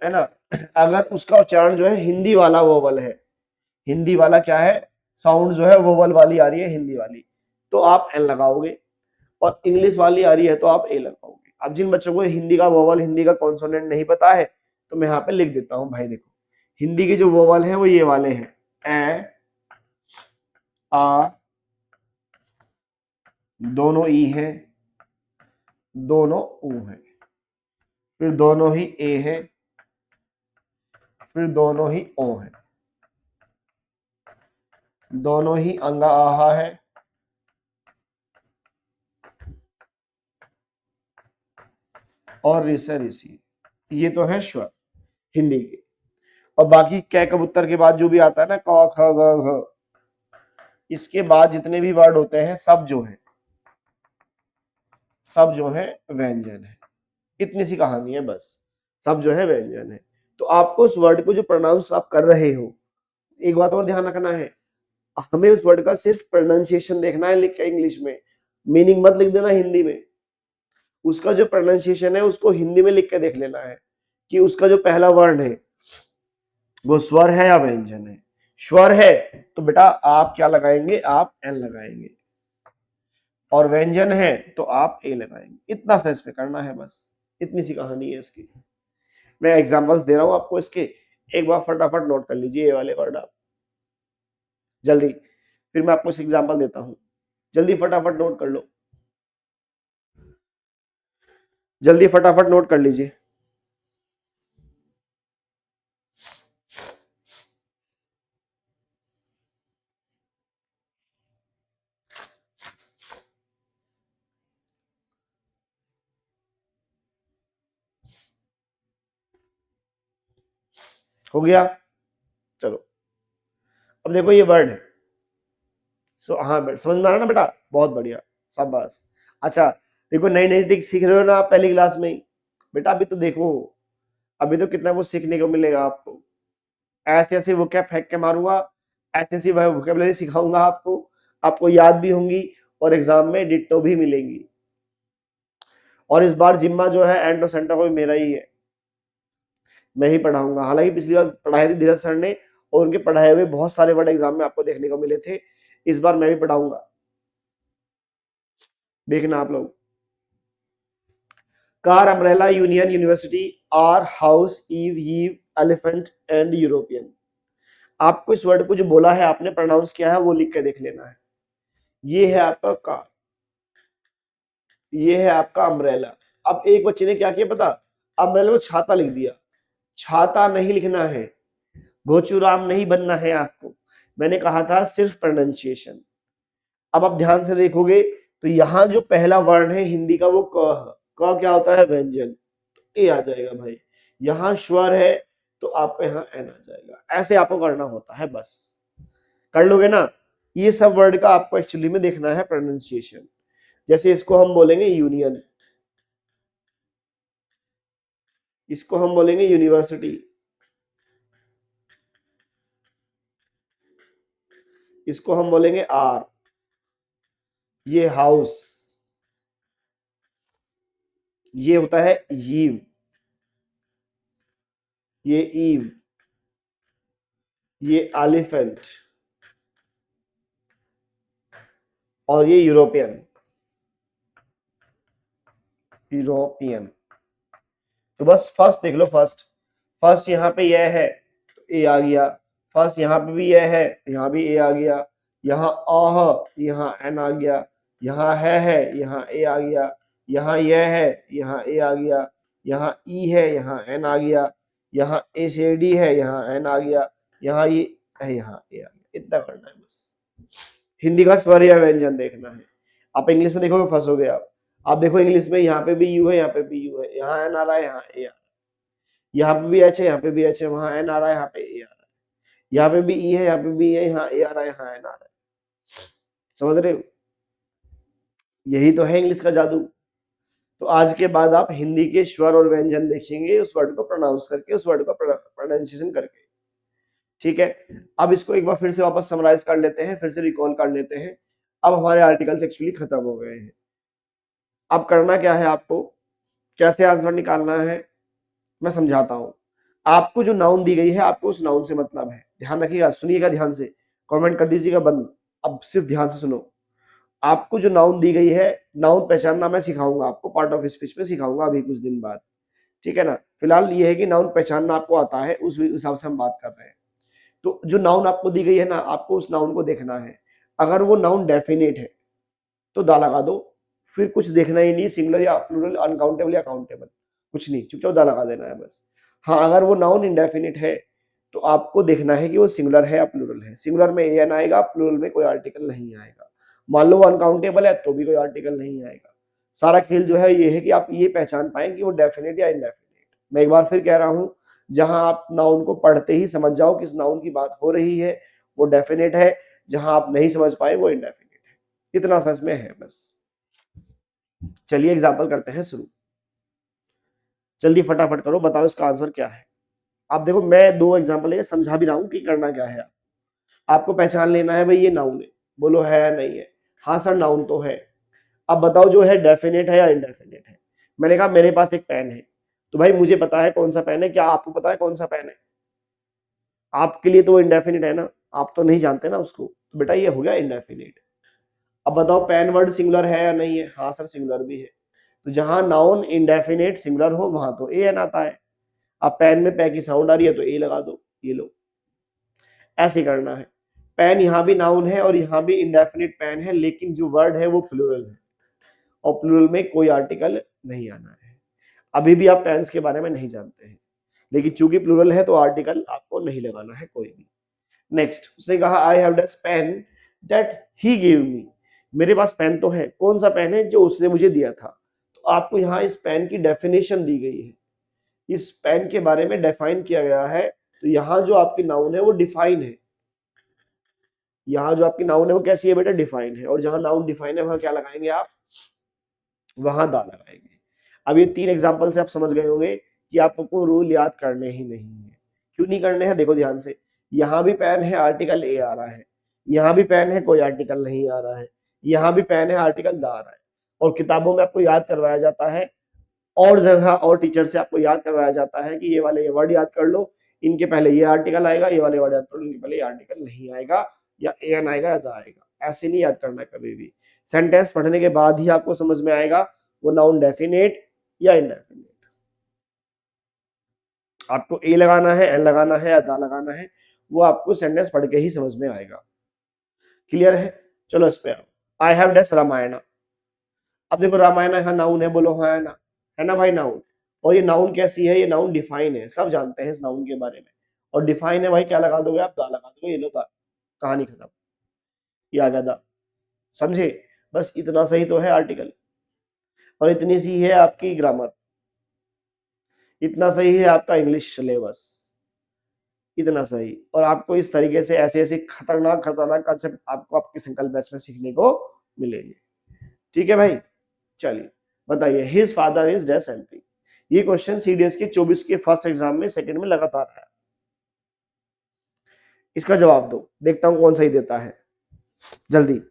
ना। अगर उसका उच्चारण जो है हिंदी वाला वोवल है, हिंदी वाला क्या है, साउंड जो है वोवल वाली आ रही है हिंदी वाली, तो आप एन लगाओगे, और इंग्लिश वाली आ रही है तो आप ए लगाओगे। अब जिन बच्चों को हिंदी का वोवल, हिंदी का कॉन्सोनेंट नहीं पता है तो मैं यहाँ पे लिख देता हूँ भाई, देखो हिंदी के जो वोवल है वो ये वाले हैं, ए, आ, दोनों ई है, दोनों ऊ है, फिर दोनों ही ए है, फिर दोनों ही ओ है, दोनों ही अंगा आहा है, और ऋषा ऋषि। ये तो है स्वर हिंदी के। और बाकी कै कबूतर के बाद जो भी आता है ना, क ख ग घ, इसके बाद जितने भी वर्ड होते हैं सब जो है, सब जो है व्यंजन है। इतनी सी कहानी है बस, सब जो है व्यंजन है। तो आपको उस वर्ड को जो प्रोनाउंस आप कर रहे हो, एक बात और ध्यान रखना है, हमें उस वर्ड का सिर्फ प्रोनाउंसिएशन देखना है लिख के इंग्लिश में, मीनिंग मत लिख देना हिंदी में। उसका जो प्रोनाउंसिएशन है उसको हिंदी में लिख के देख लेना है कि उसका जो पहला वर्ण है वो स्वर है या व्यंजन है। स्वर है तो बेटा आप क्या लगाएंगे, आप एन लगाएंगे, और व्यंजन है तो आप ए लगाएंगे। इतना सा इसमें करना है बस, इतनी सी कहानी है इसकी। मैं एग्जांपल्स दे रहा हूं आपको इसके, एक बार फटाफट नोट कर लीजिए ये वाले वर्ड आप जल्दी, फिर मैं आपको इस एग्जांपल देता हूं, जल्दी फटाफट नोट कर लो, जल्दी फटाफट नोट कर लीजिए। हो गया, चलो अब देखो ये वर्ड है, सो हाँ समझ में आ रहा ना बेटा, बहुत बढ़िया, शाबाश। अच्छा देखो, नई नई ट्रिक सीख रहे हो ना आप पहली क्लास में ही, बेटा अभी तो देखो, अभी तो कितना कुछ सीखने को मिलेगा आपको। ऐसे ऐसे वोकैब फेंक के मारूंगा, ऐसी ऐसी वोकेबलरी सिखाऊंगा आपको, आपको याद भी होंगी और एग्जाम में डिट्टो भी मिलेंगी। और इस बार जिम्मा जो है एंड सेंटर को भी मेरा ही है, मैं ही पढ़ाऊंगा। हालांकि पिछली बार पढ़ाए थे धीरज सर ने, और उनके पढ़ाए हुए बहुत सारे वर्ड एग्जाम में आपको देखने को मिले थे, इस बार मैं भी पढ़ाऊंगा, देखना आप लोग। Car, umbrella, union, university, hour, house, eve, heave, elephant and European. आपको इस वर्ड को जो बोला है आपने प्रोनाउंस किया है वो लिख के देख लेना है। ये है आपका कार, ये है आपका अम्ब्रेला। अब एक बच्चे ने क्या किया पता, अम्ब्रेला को छाता लिख दिया। छाता नहीं लिखना है, गोचुराम नहीं बनना है आपको, मैंने कहा था सिर्फ प्रोनाउंसिएशन। अब आप ध्यान से देखोगे तो यहाँ जो पहला वर्ण है हिंदी का वो क है, क क्या होता है व्यंजन, तो ए आ जाएगा भाई। यहाँ स्वर है तो आपको यहाँ एन आ जाएगा। ऐसे आपको करना होता है बस, कर लोगे ना। ये सब वर्ड का आपको एक्चुअली में देखना है प्रोनाउंसिएशन। जैसे इसको हम बोलेंगे यूनियन, इसको हम बोलेंगे यूनिवर्सिटी, इसको हम बोलेंगे आर, ये हाउस, ये होता है यीव, ये ईव, ये एलिफेंट, और ये यूरोपियन, यूरोपियन। तो बस फर्स्ट देख लो, फर्स्ट फर्स्ट यहाँ पे यह है तो ए आ गया, फर्स्ट यहाँ पे भी यह है, यहाँ भी ए आ गया, यहाँ आह, यहाँ एन आ गया, यहाँ है, यहाँ ए आ गया, यहाँ यह है, यहाँ ए आ गया, यहाँ ई है, यहाँ एन आ गया, यहाँ ए से डी है, यहाँ एन आ गया, यहाँ ये है, यहाँ ए आ गया। इतना करना है बस। हिंदी का स्वर या व्यंजन देखना है। आप इंग्लिश में देखोगे फंस हो गए आप देखो इंग्लिश में यहाँ पे भी यू है, यहाँ पे भी यू है, यहाँ एन आ रहा है, यहाँ ए आ रहा है, यहाँ पे भी एच है, यहाँ पे भी एच है, वहाँ एन आ रहा है, यहाँ पे ए आ रहा है, यहाँ पे भी ई है, यहाँ पे भी है, यहाँ ए आ रहा है, यहाँ एन आ रहा है। समझ रहे हो? यही तो है इंग्लिश का जादू। तो आज के बाद आप हिंदी के स्वर और व्यंजन देखेंगे, उस वर्ड को प्रोनाउंस करके, उस वर्ड का प्रोनाउंसिएशन करके। ठीक है, अब इसको एक बार फिर से वापस समराइज कर लेते हैं, फिर से रिकॉल कर लेते हैं। अब हमारे आर्टिकल्स एक्चुअली खत्म हो गए हैं। अब करना क्या है, आपको कैसे आंसर निकालना है मैं समझाता हूं। आपको जो नाउन दी गई है, आपको उस नाउन से मतलब है। ध्यान रखिएगा, सुनिएगा ध्यान से, कमेंट कर दीजिएगा बंद। अब सिर्फ ध्यान से सुनो। आपको जो नाउन दी गई है, नाउन पहचानना मैं सिखाऊंगा आपको, पार्ट ऑफ स्पीच में सिखाऊंगा अभी कुछ दिन बाद। ठीक है ना? फिलहाल ये है कि नाउन पहचानना आपको आता है, उस हिसाब से हम बात कर रहे हैं। तो जो नाउन आपको दी गई है ना, आपको उस नाउन को देखना है। अगर वो नाउन डेफिनेट है तो दा लगा दो, फिर कुछ देखना ही नहीं, सिंगुलर या प्लूरल, अनकाउंटेबल या काउंटेबल, कुछ नहीं, चुपचाप दा लगा देना है बस। हाँ, अगर वो नाउन इंडेफिनिट है तो आपको देखना है कि वो सिंगुलर है या प्लूरल है। सिंगुलर में एन आएगा, प्लूरल में कोई आर्टिकल नहीं आएगा। मान लो वो अनकाउंटेबल है तो भी कोई आर्टिकल नहीं आएगा। सारा खेल जो है ये है कि आप ये पहचान पाएं कि वो डेफिनेट या इनडेफिनेट। मैं एक बार फिर कह रहा हूं, जहां आप नाउन को पढ़ते ही समझ जाओ किस नाउन की बात हो रही है, वो डेफिनेट है। जहां आप नहीं समझ पाए वो इनडेफिनेट है। इतना सच में है बस। चलिए एग्जाम्पल करते हैं शुरू। जल्दी फटाफट करो, बताओ इसका आंसर क्या है। आप देखो, मैं दो एग्जाम्पल लेके समझा भी रहा हूं कि करना क्या है। आपको पहचान लेना है भाई ये नाउन है, बोलो है या नहीं है। हाँ सर नाउन तो है। अब बताओ जो है डेफिनेट है या इनडेफिनेट है। मैंने कहा मेरे पास एक पेन है, तो भाई मुझे पता है कौन सा पेन है, क्या आपको पता है कौन सा पेन है? आपके लिए तो वो इंडेफिनिट है ना, आप तो नहीं जानते ना उसको, तो बेटा ये हो गया इंडेफिनिट। अब बताओ पेन वर्ड सिंगुलर है या नहीं है? हाँ सर सिंगुलर भी है। तो जहां नाउन इंडेफिनेट सिंगुलर हो वहां तो ए एन आता है। अब पेन में पै की साउंड आ रही है तो ए लगा दो, ये लो। ऐसे करना है। पेन यहाँ भी नाउन है और यहाँ भी इंडेफिनिट पेन है, लेकिन जो वर्ड है वो प्लूरल है और प्लूरल में कोई आर्टिकल नहीं आना है। अभी भी आप पेन्स के बारे में नहीं जानते हैं, लेकिन चूंकि प्लूरल है तो आर्टिकल आपको नहीं लगाना है कोई भी। नेक्स्ट, उसने कहा I have this pen that he give me. मेरे पास पेन तो है, कौन सा पेन है? जो उसने मुझे दिया था। तो आपको यहाँ इस पेन की डेफिनेशन दी गई है, इस पेन के बारे में डिफाइन किया गया है। तो यहाँ जो आपकी नाउन है वो डिफाइन है। यहाँ जो आपकी नाउन है वो कैसी है बेटा? डिफाइन है। और जहां नाउन डिफाइन है वहां क्या लगाएंगे आप? वहां दा लगाएंगे। अब ये तीन एग्जांपल से आप समझ गए होंगे कि आपको रूल याद करने ही नहीं है। क्यों नहीं करने हैं? देखो ध्यान से, यहाँ भी पेन है, आर्टिकल ए आ रहा है, यहाँ भी पेन है, कोई आर्टिकल नहीं आ रहा है, यहाँ भी पेन है, आर्टिकल दा आ रहा है। और किताबों में आपको याद करवाया जाता है, और जगह और टीचर से आपको याद करवाया जाता है कि ये वाले ये वर्ड याद कर लो, इनके पहले ये आर्टिकल आएगा, ये वाले वर्ड याद कर लो, इनके पहले ये आर्टिकल नहीं आएगा, या एन आएगा या दा आएगा। ऐसे नहीं याद करना कभी भी। सेंटेंस पढ़ने के बाद ही आपको समझ में आएगा वो नाउन डेफिनेट या इनडेफिनेट। आपको ए लगाना है, एन लगाना है या दा लगाना है, वो आपको सेंटेंस पढ़ के ही समझ में आएगा। क्लियर है? चलो इस पे आओ। आई हैव डेस रामायण। अब देखो रामायण यहाँ नाउन है, बोलो हाँ है ना भाई नाउन। और ये नाउन कैसी है? ये नाउन डिफाइन है, सब जानते हैं इस नाउन के बारे में। और डिफाइन है भाई, क्या लगा दोगे आप? दा लगा दोगे, ये लो दा, कहानी खत्म, ये आ गया दा। समझे? बस इतना सही तो है आर्टिकल, और इतनी सी है आपकी ग्रामर, इतना सही है आपका इंग्लिश सिलेबस, इतना सही। और आपको इस तरीके से ऐसे ऐसे खतरनाक खतरनाक कंसेप्ट आपको आपके संकल्प बैच में सीखने को मिलेंगे। ठीक है भाई, चलिए बताइए। His father is dash MP. ये क्वेश्चन सीडीएस के 24 के फर्स्ट एग्जाम में, सेकंड में लगातार है। इसका जवाब दो, देखता हूं कौन सही देता है, जल्दी।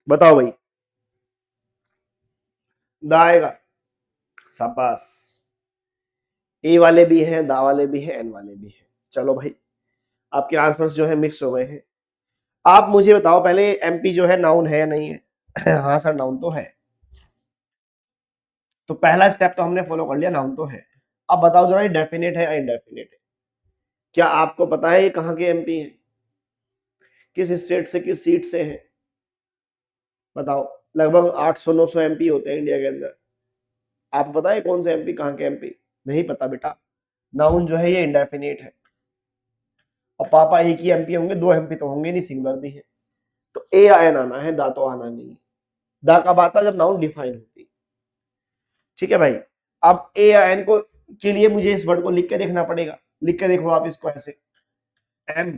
बताओ भाई, दा आएगा, शाबाश। ए वाले भी हैं, दा वाले भी हैं, एन वाले भी हैं। चलो भाई, आपके आंसर्स जो है मिक्स हो गए हैं। आप मुझे बताओ पहले, एमपी जो है नाउन है या नहीं है? हाँ सर, नाउन तो है। तो पहला स्टेप तो हमने फॉलो कर लिया, नाउन तो है। अब बताओ जरा, ये डेफिनेट है या इनडेफिनेट है? क्या आपको पता है ये कहाँ के एमपी हैं? किस स्टेट से, किस सीट से हैं? बताओ। लगभग 800-900 एमपी होते हैं इंडिया के अंदर। आपको पता है कौन से एमपी कहाँ के एमपी? नहीं पता बेटा। नाउन जो है ये इंडेफिनेट है। और पापा एक ही एमपी होंगे, दो एमपी तो होंगे नहीं, सिंगुलर भी है। तो ए या एन आना है, दा तो आना नहीं है। दा कब आता है? जब नाउन डिफाइन होती है। ठीक है भाई। अब ए या एन को के लिए मुझे इस वर्ड को लिख के देखना पड़ेगा। लिख के देखो आप इसको ऐसे, एम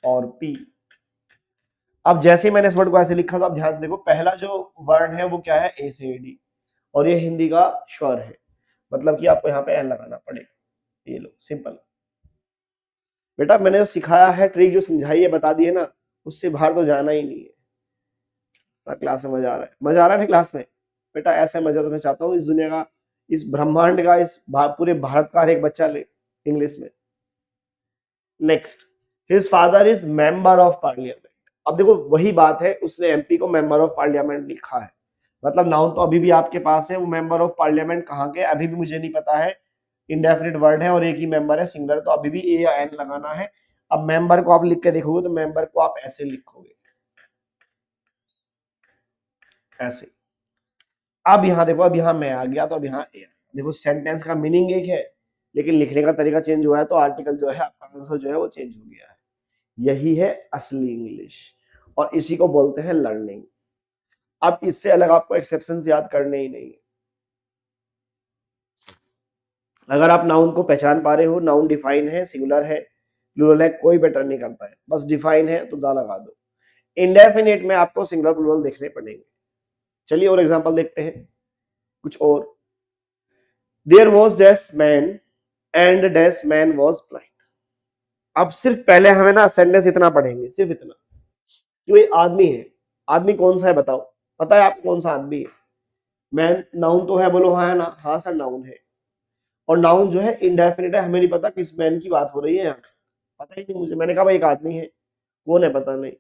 और पी। अब जैसे ही मैंने इस वर्ड को ऐसे लिखा तो आप ध्यान से देखो, पहला जो वर्ण है वो क्या है? ए से ए डी। और ये हिंदी का स्वर है, मतलब कि आपको यहाँ पे एन लगाना पड़ेगा। ये लो, सिंपल। बेटा मैंने जो सिखाया है, ट्रिक जो समझाई है, बता दी है ना, उससे बाहर तो जाना ही नहीं है। क्लास में मजा आ रहा है? मजा आ रहा है ना क्लास में? बेटा ऐसा मजा तो मैं चाहता हूँ इस दुनिया का, इस ब्रह्मांड का, इस पूरे भारत का हर एक बच्चा ले इंग्लिश में। Next, his father is member of parliament. अब देखो वही बात है, उसने एमपी को मेंबर ऑफ पार्लियामेंट लिखा है, मतलब नाउन तो अभी भी आपके पास है। वो मेंबर ऑफ पार्लियामेंट कहाँ के, अभी भी मुझे नहीं पता है। इंडेफिनिट वर्ड है और एक ही मेंबर है, सिंगलर, तो अभी भी ए या एन लगाना है। अब मेंबर को आप लिख के देखोगे तो मेंबर को आप ऐसे लिखोगे, ऐसे। अब यहाँ देखो, अब यहाँ मैं आ गया तो अब यहाँ ए। देखो सेंटेंस का मीनिंग एक है, लेकिन लिखने का तरीका चेंज हुआ है, तो आर्टिकल जो है, आपका आंसर जो है वो चेंज हो गया है। यही है असली इंग्लिश, और इसी को बोलते हैं लर्निंग। अब इससे अलग आपको एक्सेप्शंस याद करने ही नहीं है। अगर आप नाउन को पहचान पा रहे हो, नाउन डिफाइन है, सिंगुलर है, प्लूरल है, कोई बेटर नहीं करता है, बस डिफाइन है तो दा लगा दो। इंडेफिनेट में आपको सिंगुलर प्लूरल देखने पड़ेंगे। चलिए और एग्जांपल देखते हैं कुछ और। There was dash man and dash man was blind. अब सिर्फ पहले हमें ना सेंटेंस इतना पढ़ेंगे, सिर्फ इतना, कि भाई आदमी है। आदमी कौन सा है बताओ? पता है आपको कौन सा आदमी है? मैन नाउन तो है, बोलो हाँ है ना? हाँ सर नाउन है। और नाउन जो है इंडेफिनिट है, हमें नहीं पता किस मैन की बात हो रही है यहाँ। पता ही नहीं मुझे, मैंने कहा भाई एक आदमी है, कौन है पता नहीं।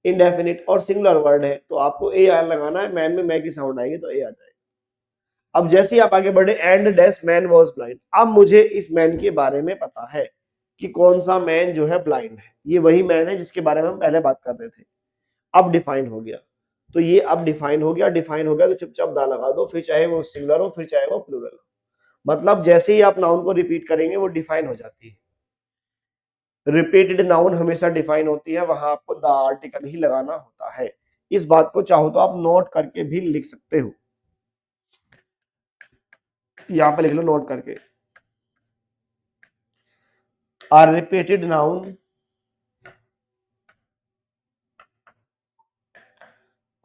इंडेफिनिट और सिंगुलर वर्ड है, तो आपको ए आर लगाना है, मैन में मैं की साउंड आएगी तो ए आ जाएगा। अब जैसे ही आप आगे बढ़े, and dash man was blind. अब मुझे इस मैन के बारे में पता है कि कौन सा मैन जो है ब्लाइंड है। ये वही मैन है जिसके बारे में हम पहले बात कर रहे थे। अब डिफाइन हो गया, तो ये अब डिफाइन हो गया। डिफाइन हो गया तो चुपचाप दा लगा दो, फिर चाहे वो सिंगुलर हो, फिर चाहे वो प्लूरल हो। मतलब जैसे ही आप नाउन को रिपीट करेंगे वो डिफाइन हो जाती है। रिपीटेड नाउन हमेशा डिफाइन होती है, वहां आपको द आर्टिकल ही लगाना होता है। इस बात को चाहो तो आप नोट करके भी लिख सकते हो, यहां पे लिख लो नोट करके। Are repeated noun,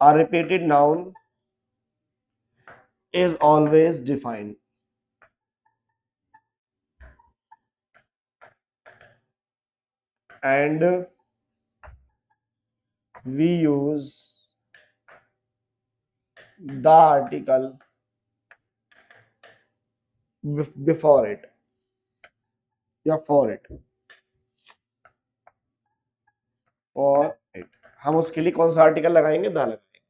are repeated noun is always defined and we use the article before it या for it, for it। हम उसके लिए कौन सा आर्टिकल लगाएंगे? दा लगाएंगे।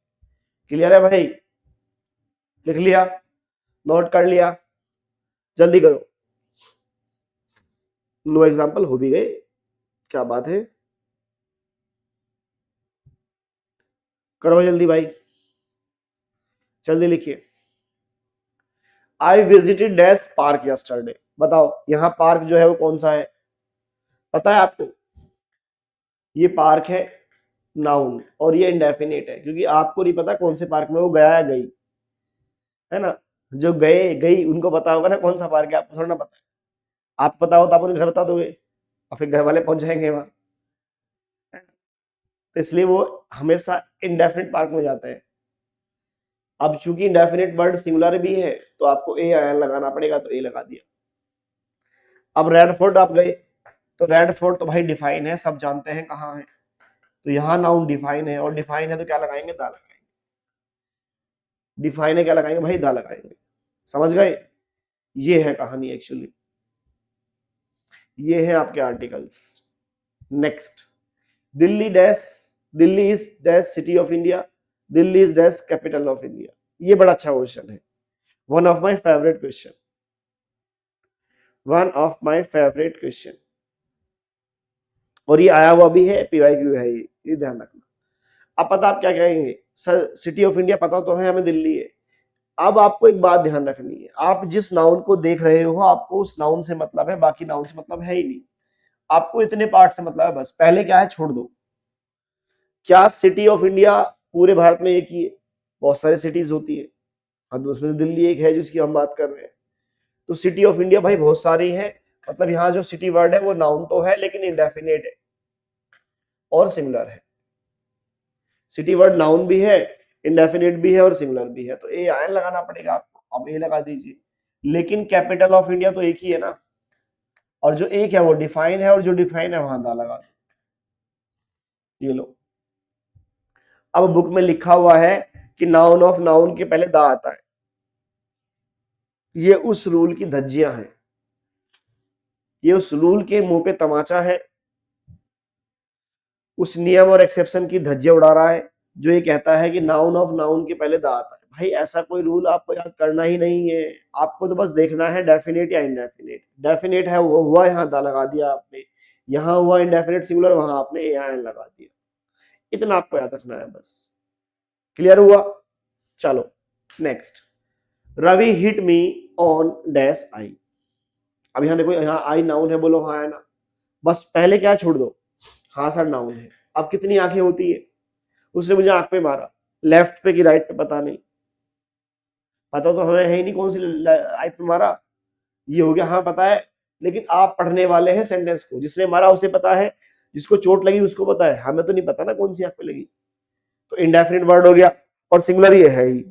क्लियर है भाई? लिख लिया? नोट कर लिया? जल्दी करो, नो एग्जांपल हो भी गए, क्या बात है। करो जल्दी भाई, जल्दी लिखिए। I visited dash park yesterday. बताओ यहाँ पार्क जो है वो कौन सा है? पता है आपको? ये पार्क है नाउन, और ये इंडेफिनिट है, क्योंकि आपको नहीं पता कौन से पार्क में वो गया या गई, है ना? जो गए गई उनको पता होगा ना कौन सा पार्क है, आपको थोड़ा ना पता है। आप पता हो तो आप उन्हें घर बता दोगे, और फिर घर वाले पहुंच जाएंगे वहां। तो इसलिए वो हमेशा इंडेफिनिट पार्क में जाते हैं। अब चूंकि इंडेफिनिट वर्ड सिंगुलर भी है, तो आपको ए आयन लगाना पड़ेगा, तो ए लगा दिया। अब रेड फोर्ट आप गए, तो रेड फोर्ट तो भाई डिफाइन है, सब जानते हैं कहाँ है। तो यहाँ नाउन डिफाइन है, और डिफाइन है तो क्या लगाएंगे, दा लगाएंगे। डिफाइन है, क्या लगाएंगे भाई, दा लगाएंगे। समझ गए, ये है कहानी एक्चुअली, ये है आपके articles. Next, Delhi dash, Delhi is dash city of India, Delhi is dash capital of India. ये बड़ा अच्छा क्वेश्चन है, one of my favourite question, one of my favourite question, और ये आया हुआ भी है, पीवाईक्यू है ये ध्यान रखना। अब पता आप क्या कहेंगे, सर सिटी ऑफ इंडिया पता तो है हमें, दिल्ली है। अब आपको एक बात ध्यान रखनी है, आप जिस नाउन को देख रहे हो आपको उस नाउन से मतलब है, बाकी नाउन से मतलब है ही नहीं। आपको इतने पार्ट से मतलब है बस। पहले क्या है छोड़ दो, क्या सिटी ऑफ इंडिया पूरे भारत में एक ही है? बहुत सारी सिटीज होती है, और उसमें से दिल्ली एक है जिसकी हम बात कर रहे हैं। तो सिटी ऑफ इंडिया भाई बहुत सारी है, मतलब यहाँ जो सिटी वर्ड है वो नाउन तो है लेकिन इंडेफिनेट है और सिंगुलर है। सिटी वर्ड नाउन भी है, इंडेफिनेट भी है और सिंगुलर भी है, तो ए आयन लगाना पड़ेगा आपको। अब ए लगा दीजिए, लेकिन कैपिटल ऑफ इंडिया तो एक ही है ना, और जो एक है वो डिफाइन है, और जो डिफाइन है वहां दा लगा दो। ये लो, अब बुक में लिखा हुआ है कि नाउन ऑफ नाउन के पहले दा आता है। ये उस रूल की धज्जियां हैं, ये उस रूल के मुंह पे तमाचा है, उस नियम और एक्सेप्शन की धज्जियां उड़ा रहा है जो ये कहता है कि नाउन ऑफ नाउन के पहले दा आता है। भाई ऐसा कोई रूल आपको याद करना ही नहीं है, आपको तो बस देखना है डेफिनेट या इनडेफिनेट। डेफिनेट है वो हुआ, यहाँ दा लगा दिया आपने, यहाँ हुआ इंडेफिनेट सिंगुलर, वहां आपने यहाँ लगा दिया। इतना आपको याद रखना है बस। क्लियर हुआ? चलो next, Ravi hit me on dash I. अब यहाँ देखो, यहाँ आई नाउन है, बोलो हाँ है ना, बस पहले क्या छोड़ दो, हाँ सर नाउन है। अब कितनी आंखें होती है, उसने मुझे आंख पे मारा, लेफ्ट पे कि राइट पे पता नहीं, पता तो हमें है ही नहीं कौन सी आई पे मारा, ये हो गया हाँ पता है, लेकिन आप पढ़ने वाले हैं सेंटेंस को, जिसने मारा उसे पता है, जिसको चोट लगी उसको पता है, हमें तो नहीं पता ना कौन सी आंख पे लगी। तो इंडेफिनिट वर्ड हो गया, और सिंगुलर ये है ही,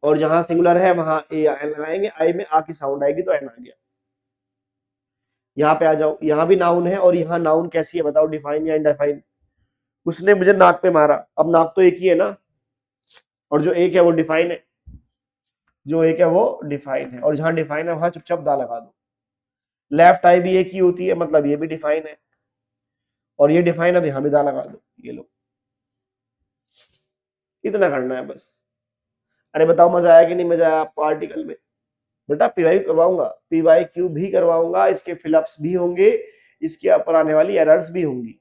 और जहां सिंगुलर है वहां ए एन लगाएंगे, आई में आ की साउंड आएगी तो एन आ गया। यहाँ पे आ जाओ, यहाँ भी नाउन है, और यहाँ नाउन कैसी है बताओ, डिफाइन या इनडिफाइन? उसने मुझे नाक पे मारा, अब नाक तो एक ही है ना, और जो एक है वो डिफाइन है, जो एक है वो डिफाइन है, और जहां डिफाइन है वहां चुपचाप दा लगा दो। लेफ्ट आई भी एक ही होती है, मतलब ये भी डिफाइन है, और ये डिफाइन है, यहां भी दा लगा दो। ये लो, इतना करना है बस। अरे बताओ मजा आया कि नहीं मजा आया आपको आर्टिकल में? बेटा पीवाई करवाऊंगा, पीवाई क्यू भी करवाऊंगा, इसके फिलअप्स भी होंगे, इसके ऊपर आने वाली एरर्स भी होंगी।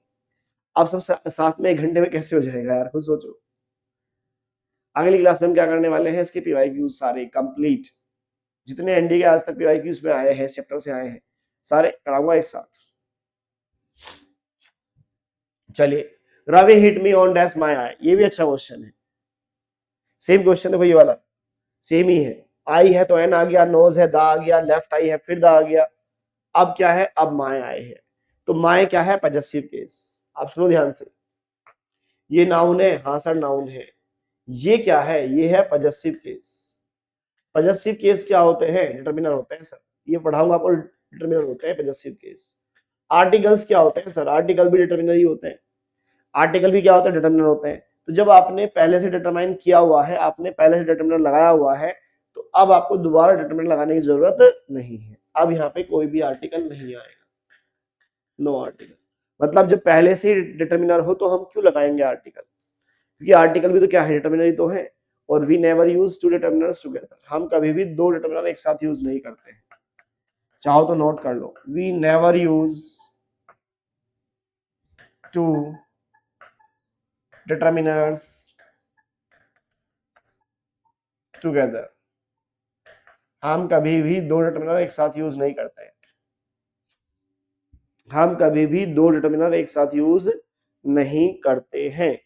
आप सब साथ में 1 घंटे में कैसे हो जाएगा यार, खुद सोचो। अगली क्लास में हम क्या करने वाले हैं, इसके पीवाई क्यूज सारे कंप्लीट, जितने एनडी के आज तक पीवाई क्यूज में आए हैं, चैप्टर से आए हैं, सारे कराऊंगा एक साथ। चलिए, Ravi hit me on dash my eye, ये भी अच्छा क्वेश्चन है, सेम क्वेश्चन देखो ये वाला, सेम ही है। आई है तो एन आ गया, नोज है दा आ गया, लेफ्ट आई है फिर दा आ गया। अब क्या है, अब माय आए हैं, तो माय क्या है, पजेसिव केस। आप सुनो ध्यान से, ये नाउन है, हाँ सर नाउन है। ये क्या है, ये है पजेसिव केस। पजेसिव केस क्या होते हैं, डिटरमिनर होते हैं सर, ये पढ़ाऊंगा आपको, डिटरमिनर होते हैं पजेसिव केस। आर्टिकल्स क्या होते हैं सर, आर्टिकल भी डिटरमिनर ही होते हैं। आर्टिकल भी क्या होता है, डिटरमिनर होते हैं। तो जब आपने पहले से डिटरमाइन किया हुआ है, आपने पहले से डिटरमिनर लगाया हुआ है, तो अब आपको दोबारा डिटरमिनर लगाने की जरूरत नहीं है। अब यहाँ पे कोई भी आर्टिकल नहीं आएगा, नो आर्टिकल। मतलब जब पहले से डिटरमिनर हो तो हम क्यों लगाएंगे आर्टिकल, क्योंकि आर्टिकल भी तो क्या है, डिटरमिनर ही तो है। और we never use two determiners together, हम कभी भी दो डिटरमिनर एक साथ यूज नहीं करते हैं। चाहो तो नोट कर लो, we never use two determiners together, हम कभी भी दो डिटरमिनर एक साथ यूज नहीं करते हैं, हम कभी भी दो डिटरमिनर एक साथ यूज नहीं करते हैं।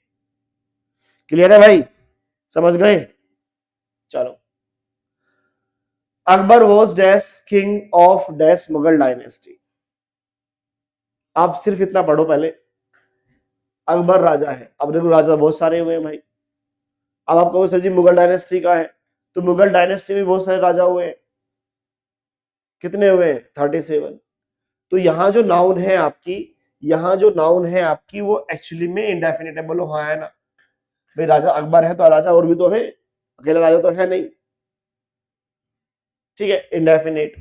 क्लियर है भाई, समझ गए? चलो, Akbar was dash king of dash Mughal dynasty. आप सिर्फ इतना पढ़ो पहले, अकबर राजा है। अब देखो राजा बहुत सारे हुए हैं भाई, अब आप कहो सर जी मुगल डायनेस्टी का है, तो मुगल डायनेस्टी में बहुत सारे राजा हुए हैं, कितने हुए हैं, 37। तो यहाँ जो नाउन है आपकी, यहाँ जो नाउन है आपकी वो एक्चुअली में इंडेफिनिट है। बोलो हाँ है ना भाई, राजा अकबर है तो राजा और भी तो है, अकेला राजा तो है नहीं, ठीक है, इंडेफिनिट।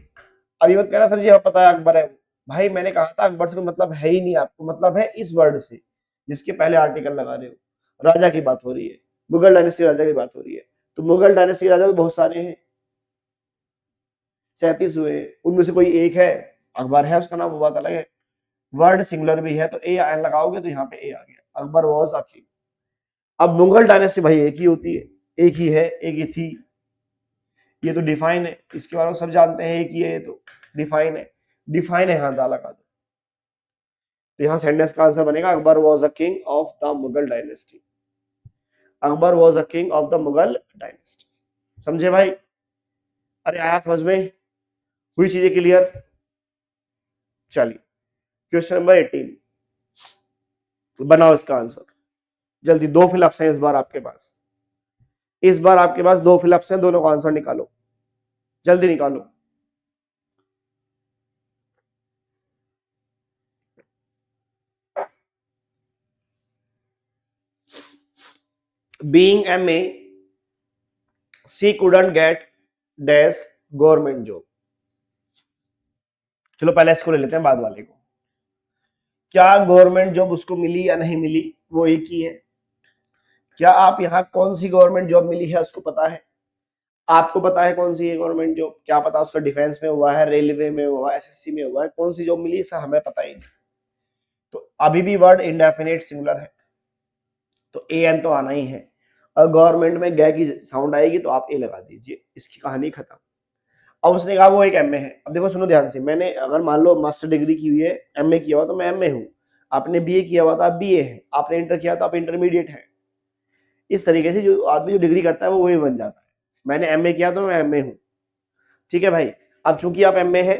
अभी मत कहना सर जी हमें पता है अकबर है, भाई मैंने कहा था अकबर से कोई मतलब है ही नहीं, आपको मतलब है इस वर्ड से जिसके पहले आर्टिकल लगा रहे हो। राजा की बात हो रही है, मुगल डायनेस्टी राजा की बात हो रही है, तो मुगल डायनेस्टी राजा तो बहुत सारे हैं, 37 हुए, उनमें से कोई एक है, अकबर है उसका नाम, वो बात अलग है। वर्ड सिंगुलर भी है तो ए एन लगाओगे तो यहाँ पे ए आ गया, अकबर वॉज अ किंग। अब मुगल डायनेस्टी भाई एक ही होती है, एक ही है, एक ही थी, ये तो डिफाइन है, इसके बारे में सब जानते हैं, एक ही है, ये तो डिफाइन है, डिफाइन है, हाँ दा लगा दो। तो यहाँ सेंटेंस का आंसर बनेगा Akbar was a king of the Mughal dynasty, Akbar was a king of the Mughal dynasty. समझे भाई? अरे आया समझ में, हुई चीजें क्लियर? चलिए क्वेश्चन नंबर 18 बनाओ इसका आंसर जल्दी। दो फिलअप्स हैं इस बार आपके पास, इस बार आपके पास दो फिलअप्स हैं, दोनों का आंसर निकालो, जल्दी निकालो। बीइंग एमए सी couldn't get dash government job. चलो पहले इसको ले लेते हैं, बाद वाले को। क्या गवर्नमेंट जॉब उसको मिली या नहीं मिली, वो एक ही है। क्या आप यहाँ कौन सी गवर्नमेंट जॉब मिली है उसको पता है? आपको पता है कौन सी है गवर्नमेंट जॉब? क्या पता उसका डिफेंस में हुआ है, रेलवे में हुआ है, एसएससी में हुआ है, कौन सी जॉब मिली इसका हमें पता ही नहीं। तो अभी भी वर्ड इंडेफिनिट सिंगुलर है, तो ए एन तो आना ही है। और गवर्नमेंट में गै की साउंड आएगी तो आप ए लगा दीजिए, इसकी कहानी खत्म। अब उसने कहा वो एक एमए है। अब देखो सुनो ध्यान से, मैंने अगर मान लो मास्टर डिग्री की हुई है, एमए किया हुआ तो मैं एमए हूँ, आपने बीए किया हुआ तो आप बीए है, आपने इंटर किया तो आप इंटरमीडिएट है। इस तरीके से जो आदमी जो डिग्री करता है वो वही बन जाता है। मैंने एमए किया तो मैं एमए हूँ, ठीक है भाई। अब चूंकि आप एमए है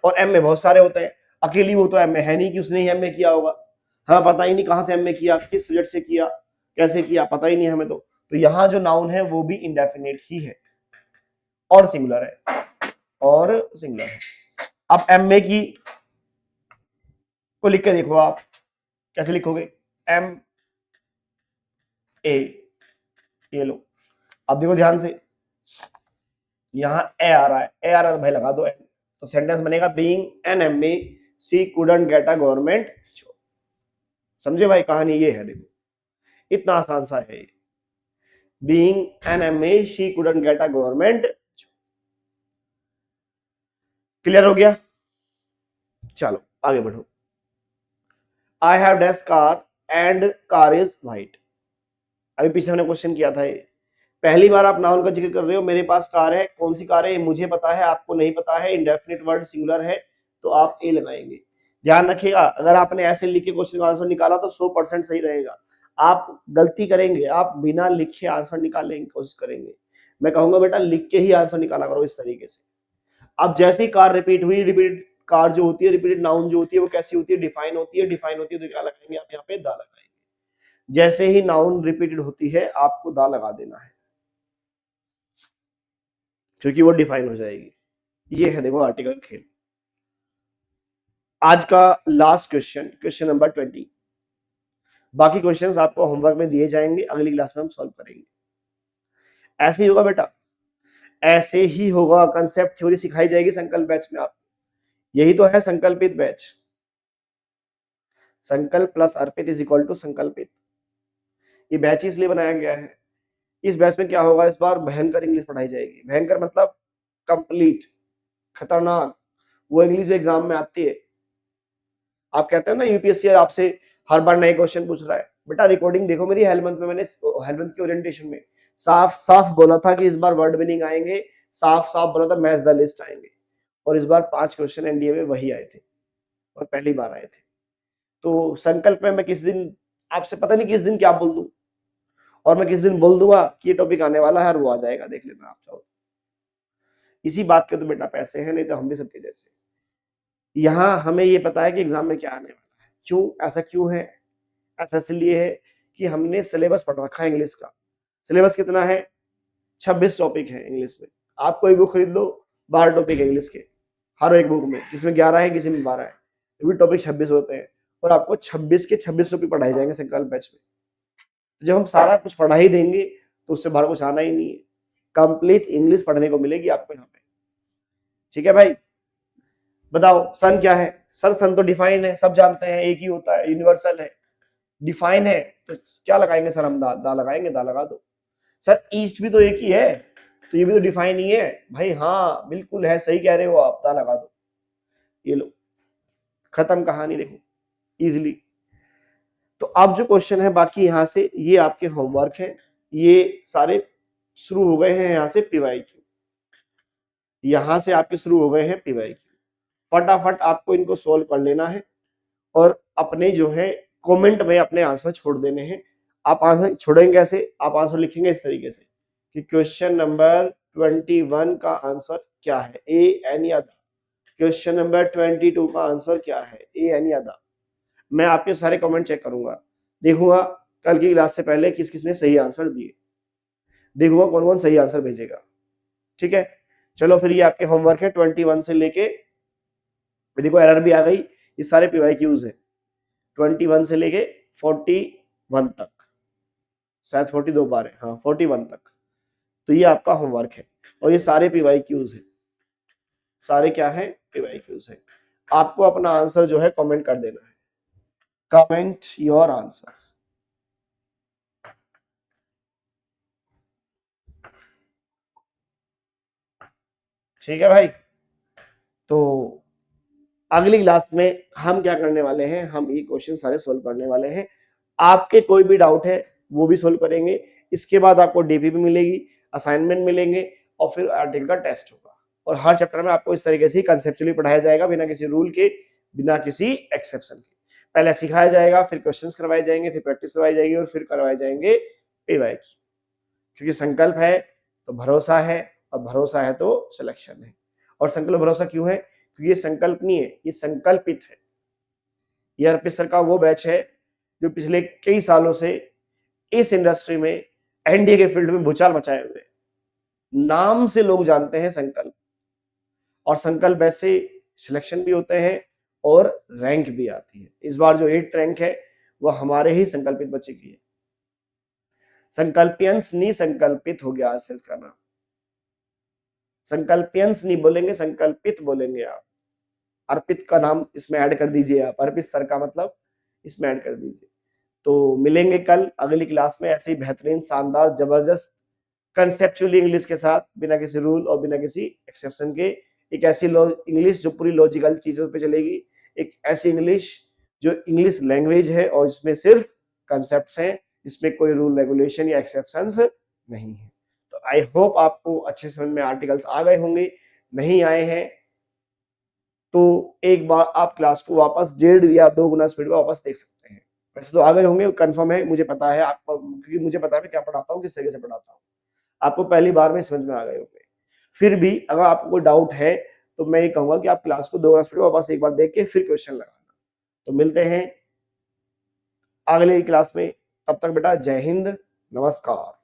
और एमए बहुत सारे होते हैं, अकेली वो तो एमए है नहीं कि उसने ही एमए किया होगा, हाँ पता ही नहीं कहाँ से एमए किया, किस सब्जेक्ट से किया, कैसे किया, पता ही नहीं हमें तो यहाँ जो नाउन है वो भी इंडेफिनिट ही है और सिंगुलर है, और सिंगुलर है। अब एमए की को लिख के देखो आप, कैसे लिखोगे? एम ए, ये लो। अब देखो ध्यान से, यहाँ ए आ रहा है, ए आ रहा है तो भाई लगा दो एन, तो सेंटेंस बनेगा being an MA she couldn't get a government job. समझे भाई? कहानी ये है, देखो इतना आसान सा है ये। Being an MA she couldn't get a government job. Clear हो गया? चलो आगे बढ़ो। I have dash car and car is white. अभी पीछे हमने क्वेश्चन किया था ये, पहली बार आप नाउन का जिक्र कर रहे हो, मेरे पास कार है, कौन सी कार है ये मुझे पता है, आपको नहीं पता है, इंडेफिनिट वर्ड सिंगुलर है तो आप ए लगाएंगे। ध्यान रखिएगा, अगर आपने ऐसे लिख के क्वेश्चन का आंसर निकाला तो 100% सही रहेगा। आप गलती करेंगे, आप बिना लिखे आंसर निकालने की कोशिश करेंगे, मैं कहूंगा बेटा लिख के ही आंसर निकाला करो इस तरीके से। अब जैसे ही कार रिपीट हुई, रिपीट कार जो होती है, रिपीटेड नाउन जो होती है वो कैसी होती है? डिफाइन होती है, डिफाइन होती है तो क्या लगाएंगे आप यहाँ पे? दा लगाएंगे। जैसे ही नाउन रिपीटेड होती है आपको दा लगा देना है, क्योंकि वो डिफाइन हो जाएगी। ये है देखो आर्टिकल खेल। आज का लास्ट क्वेश्चन, क्वेश्चन नंबर 20। बाकी क्वेश्चंस आपको होमवर्क में दिए जाएंगे, अगली क्लास में हम सॉल्व करेंगे। ऐसे ही होगा बेटा, ऐसे ही होगा, कंसेप्ट थ्योरी सिखाई जाएगी संकल्प बैच में आपको। यही तो है Sankalpit batch, Sankalp plus Arpit is equal to Sankalpit. ये बैच इसलिए बनाया गया है। इस बैच में क्या होगा, इस बार भयंकर इंग्लिश पढ़ाई जाएगी। भयंकर मतलब कंप्लीट, खतरनाक, वो इंग्लिश जो एग्जाम में आती है। आप कहते हैं ना यूपीएससी आपसे हर बार नए क्वेश्चन पूछ रहा है, बेटा रिकॉर्डिंग देखो मेरी हेलमेंथ में, मैंने हेलमेंथ के ओरिएंटेशन में साफ साफ बोला था कि इस बार वर्ड मीनिंग आएंगे, साफ साफ बोला था मैच द लिस्ट आएंगे, और इस बार 5 क्वेश्चन एनडीए में वही आए थे और पहली बार आए थे। तो संकल्प में मैं किस दिन आपसे पता नहीं किस दिन क्या बोल दूं, और मैं किस दिन बोल दूंगा कि ये टॉपिक आने वाला है और वो आ जाएगा, देख लेना आप चाहो। इसी बात के तो बेटा पैसे हैं, नहीं तो हम भी सबके जैसे। यहाँ हमें ये पता है कि एग्जाम में क्या आने वाला है। क्यों ऐसा क्यों है? ऐसा इसलिए है कि हमने सिलेबस पढ़ रखा है इंग्लिश का। सिलेबस कितना है? 26 टॉपिक है इंग्लिश में। आप कोई बुक खरीद लो, 12 टॉपिक है इंग्लिश के हर एक बुक में, जिसमें 11 है किसी में 12 है, भी टॉपिक 26 होते हैं। और आपको 26 के 26 रुपये पढ़ाए जाएंगे संकल्प बैच में। जब हम सारा कुछ पढ़ा ही देंगे तो उससे बाहर कुछ आना ही नहीं है। कंप्लीट इंग्लिश पढ़ने को मिलेगी आपको यहाँ पे। ठीक है भाई, बताओ सन क्या है? सर सन तो डिफाइन है, सब जानते हैं, एक ही होता है, यूनिवर्सल है। डिफाइन है तो क्या लगाएंगे सर? हम दा लगाएंगे, दा लगा दो। सर ईस्ट भी तो एक ही है, तो ये भी तो डिफाइन ही है भाई। हाँ बिल्कुल है, सही कह रहे हो आप, दा लगा दो। ये लो, खत्म कहानी। देखो इजिली। तो अब जो क्वेश्चन है बाकी यहाँ से, ये आपके होमवर्क है, ये सारे शुरू हो गए हैं यहाँ से पीवाईक्यू। यहाँ से आपके शुरू हो गए हैं पीवाईक्यू। फटाफट आपको इनको सोल्व कर लेना है और अपने जो है कमेंट में अपने आंसर छोड़ देने हैं। आप आंसर छोड़ेंगे कैसे? आप आंसर लिखेंगे इस तरीके से कि क्वेश्चन नंबर 21 का आंसर क्या है, ए एन या दा। क्वेश्चन नंबर 22 का आंसर क्या है, ए एन या दा। मैं आपके सारे कमेंट चेक करूंगा, देखूंगा कल की क्लास से पहले किस किस ने सही आंसर दिए, देखूंगा कौन कौन सही आंसर भेजेगा। ठीक है, चलो फिर ये आपके होमवर्क है 21 से लेके, देखो एरर भी आ गई, ये सारे पीवाईक्यूज है 21 से लेके 41 तक, शायद 42 बार है, हाँ 41 तक। तो ये आपका होमवर्क है और ये सारे पीवाईक्यूज है, सारे क्या है? पीवाईक्यूज है। आपको अपना आंसर जो है कमेंट कर देना है, कमेंट योर आंसर। ठीक है भाई, तो अगली क्लास में हम क्या करने वाले हैं, हम ये क्वेश्चन सारे सोल्व करने वाले हैं। आपके कोई भी डाउट है वो भी सोल्व करेंगे। इसके बाद आपको डीपीपी मिलेगी, असाइनमेंट मिलेंगे और फिर आर्टिकल का टेस्ट होगा। और हर चैप्टर में आपको इस तरीके से कंसेप्चुअली पढ़ाया जाएगा, बिना किसी रूल के, बिना किसी एक्सेप्शन के। पहले सिखाया जाएगा, फिर क्वेश्चंस करवाए जाएंगे, फिर प्रैक्टिस करवाई जाएगी और फिर करवाए जाएंगे पीवाईक्यू। क्योंकि संकल्प है तो भरोसा है, और भरोसा है तो सिलेक्शन है। और संकल्प भरोसा क्यों है? क्योंकि ये संकल्प नहीं है, ये संकल्पित है। ये अर्पित सर का वो बैच है जो पिछले कई सालों से इस इंडस्ट्री में, एनडीए के फील्ड में भूचाल मचाए हुए, नाम से लोग जानते हैं संकल्प। और संकल्प बैच से सिलेक्शन भी होते हैं और रैंक भी आती है। इस बार जो 8th रैंक है वो हमारे ही संकल्पित बच्चे की है। संकल्पियंस नहीं, संकल्पित हो गया आज से इसका नाम। संकल्पियंस नहीं बोलेंगे, संकल्पित बोलेंगे आप। अर्पित का नाम इसमें ऐड कर दीजिए आप, अर्पित सर का मतलब इसमें ऐड कर दीजिए। तो मिलेंगे कल अगली क्लास में ऐसे ही बेहतरीन, शानदार, जबरदस्त कंसेप्चुअली इंग्लिश के साथ, बिना किसी रूल और बिना किसी एक्सेप्शन के। एक ऐसी इंग्लिश जो पूरी लॉजिकल चीजों पे चलेगी, एक ऐसी इंग्लिश जो इंग्लिश लैंग्वेज है और इसमें सिर्फ कंसेप्ट्स हैं, इसमें कोई रूल रेगुलेशन या एक्सेप्शंस नहीं है। तो आई होप आपको अच्छे समझ में आर्टिकल्स आ गए होंगे। नहीं आए हैं तो एक बार आप क्लास को वापस 1.5 या 2 गुना स्पीड में वापस देख सकते हैं। वैसे तो आ गए होंगे, कंफर्म है, मुझे पता है आपको, क्योंकि मुझे पता है मैं क्या पढ़ाता हूँ, किस तरीके से पढ़ाता हूँ। आपको पहली बार में समझ में आ गए होंगे। फिर भी अगर आपको कोई डाउट है तो मैं ये कहूंगा कि आप क्लास को 2 गुना स्पीड में वापस एक बार देख के फिर क्वेश्चन लगाना। तो मिलते हैं अगली क्लास में, तब तक बेटा जय हिंद, नमस्कार।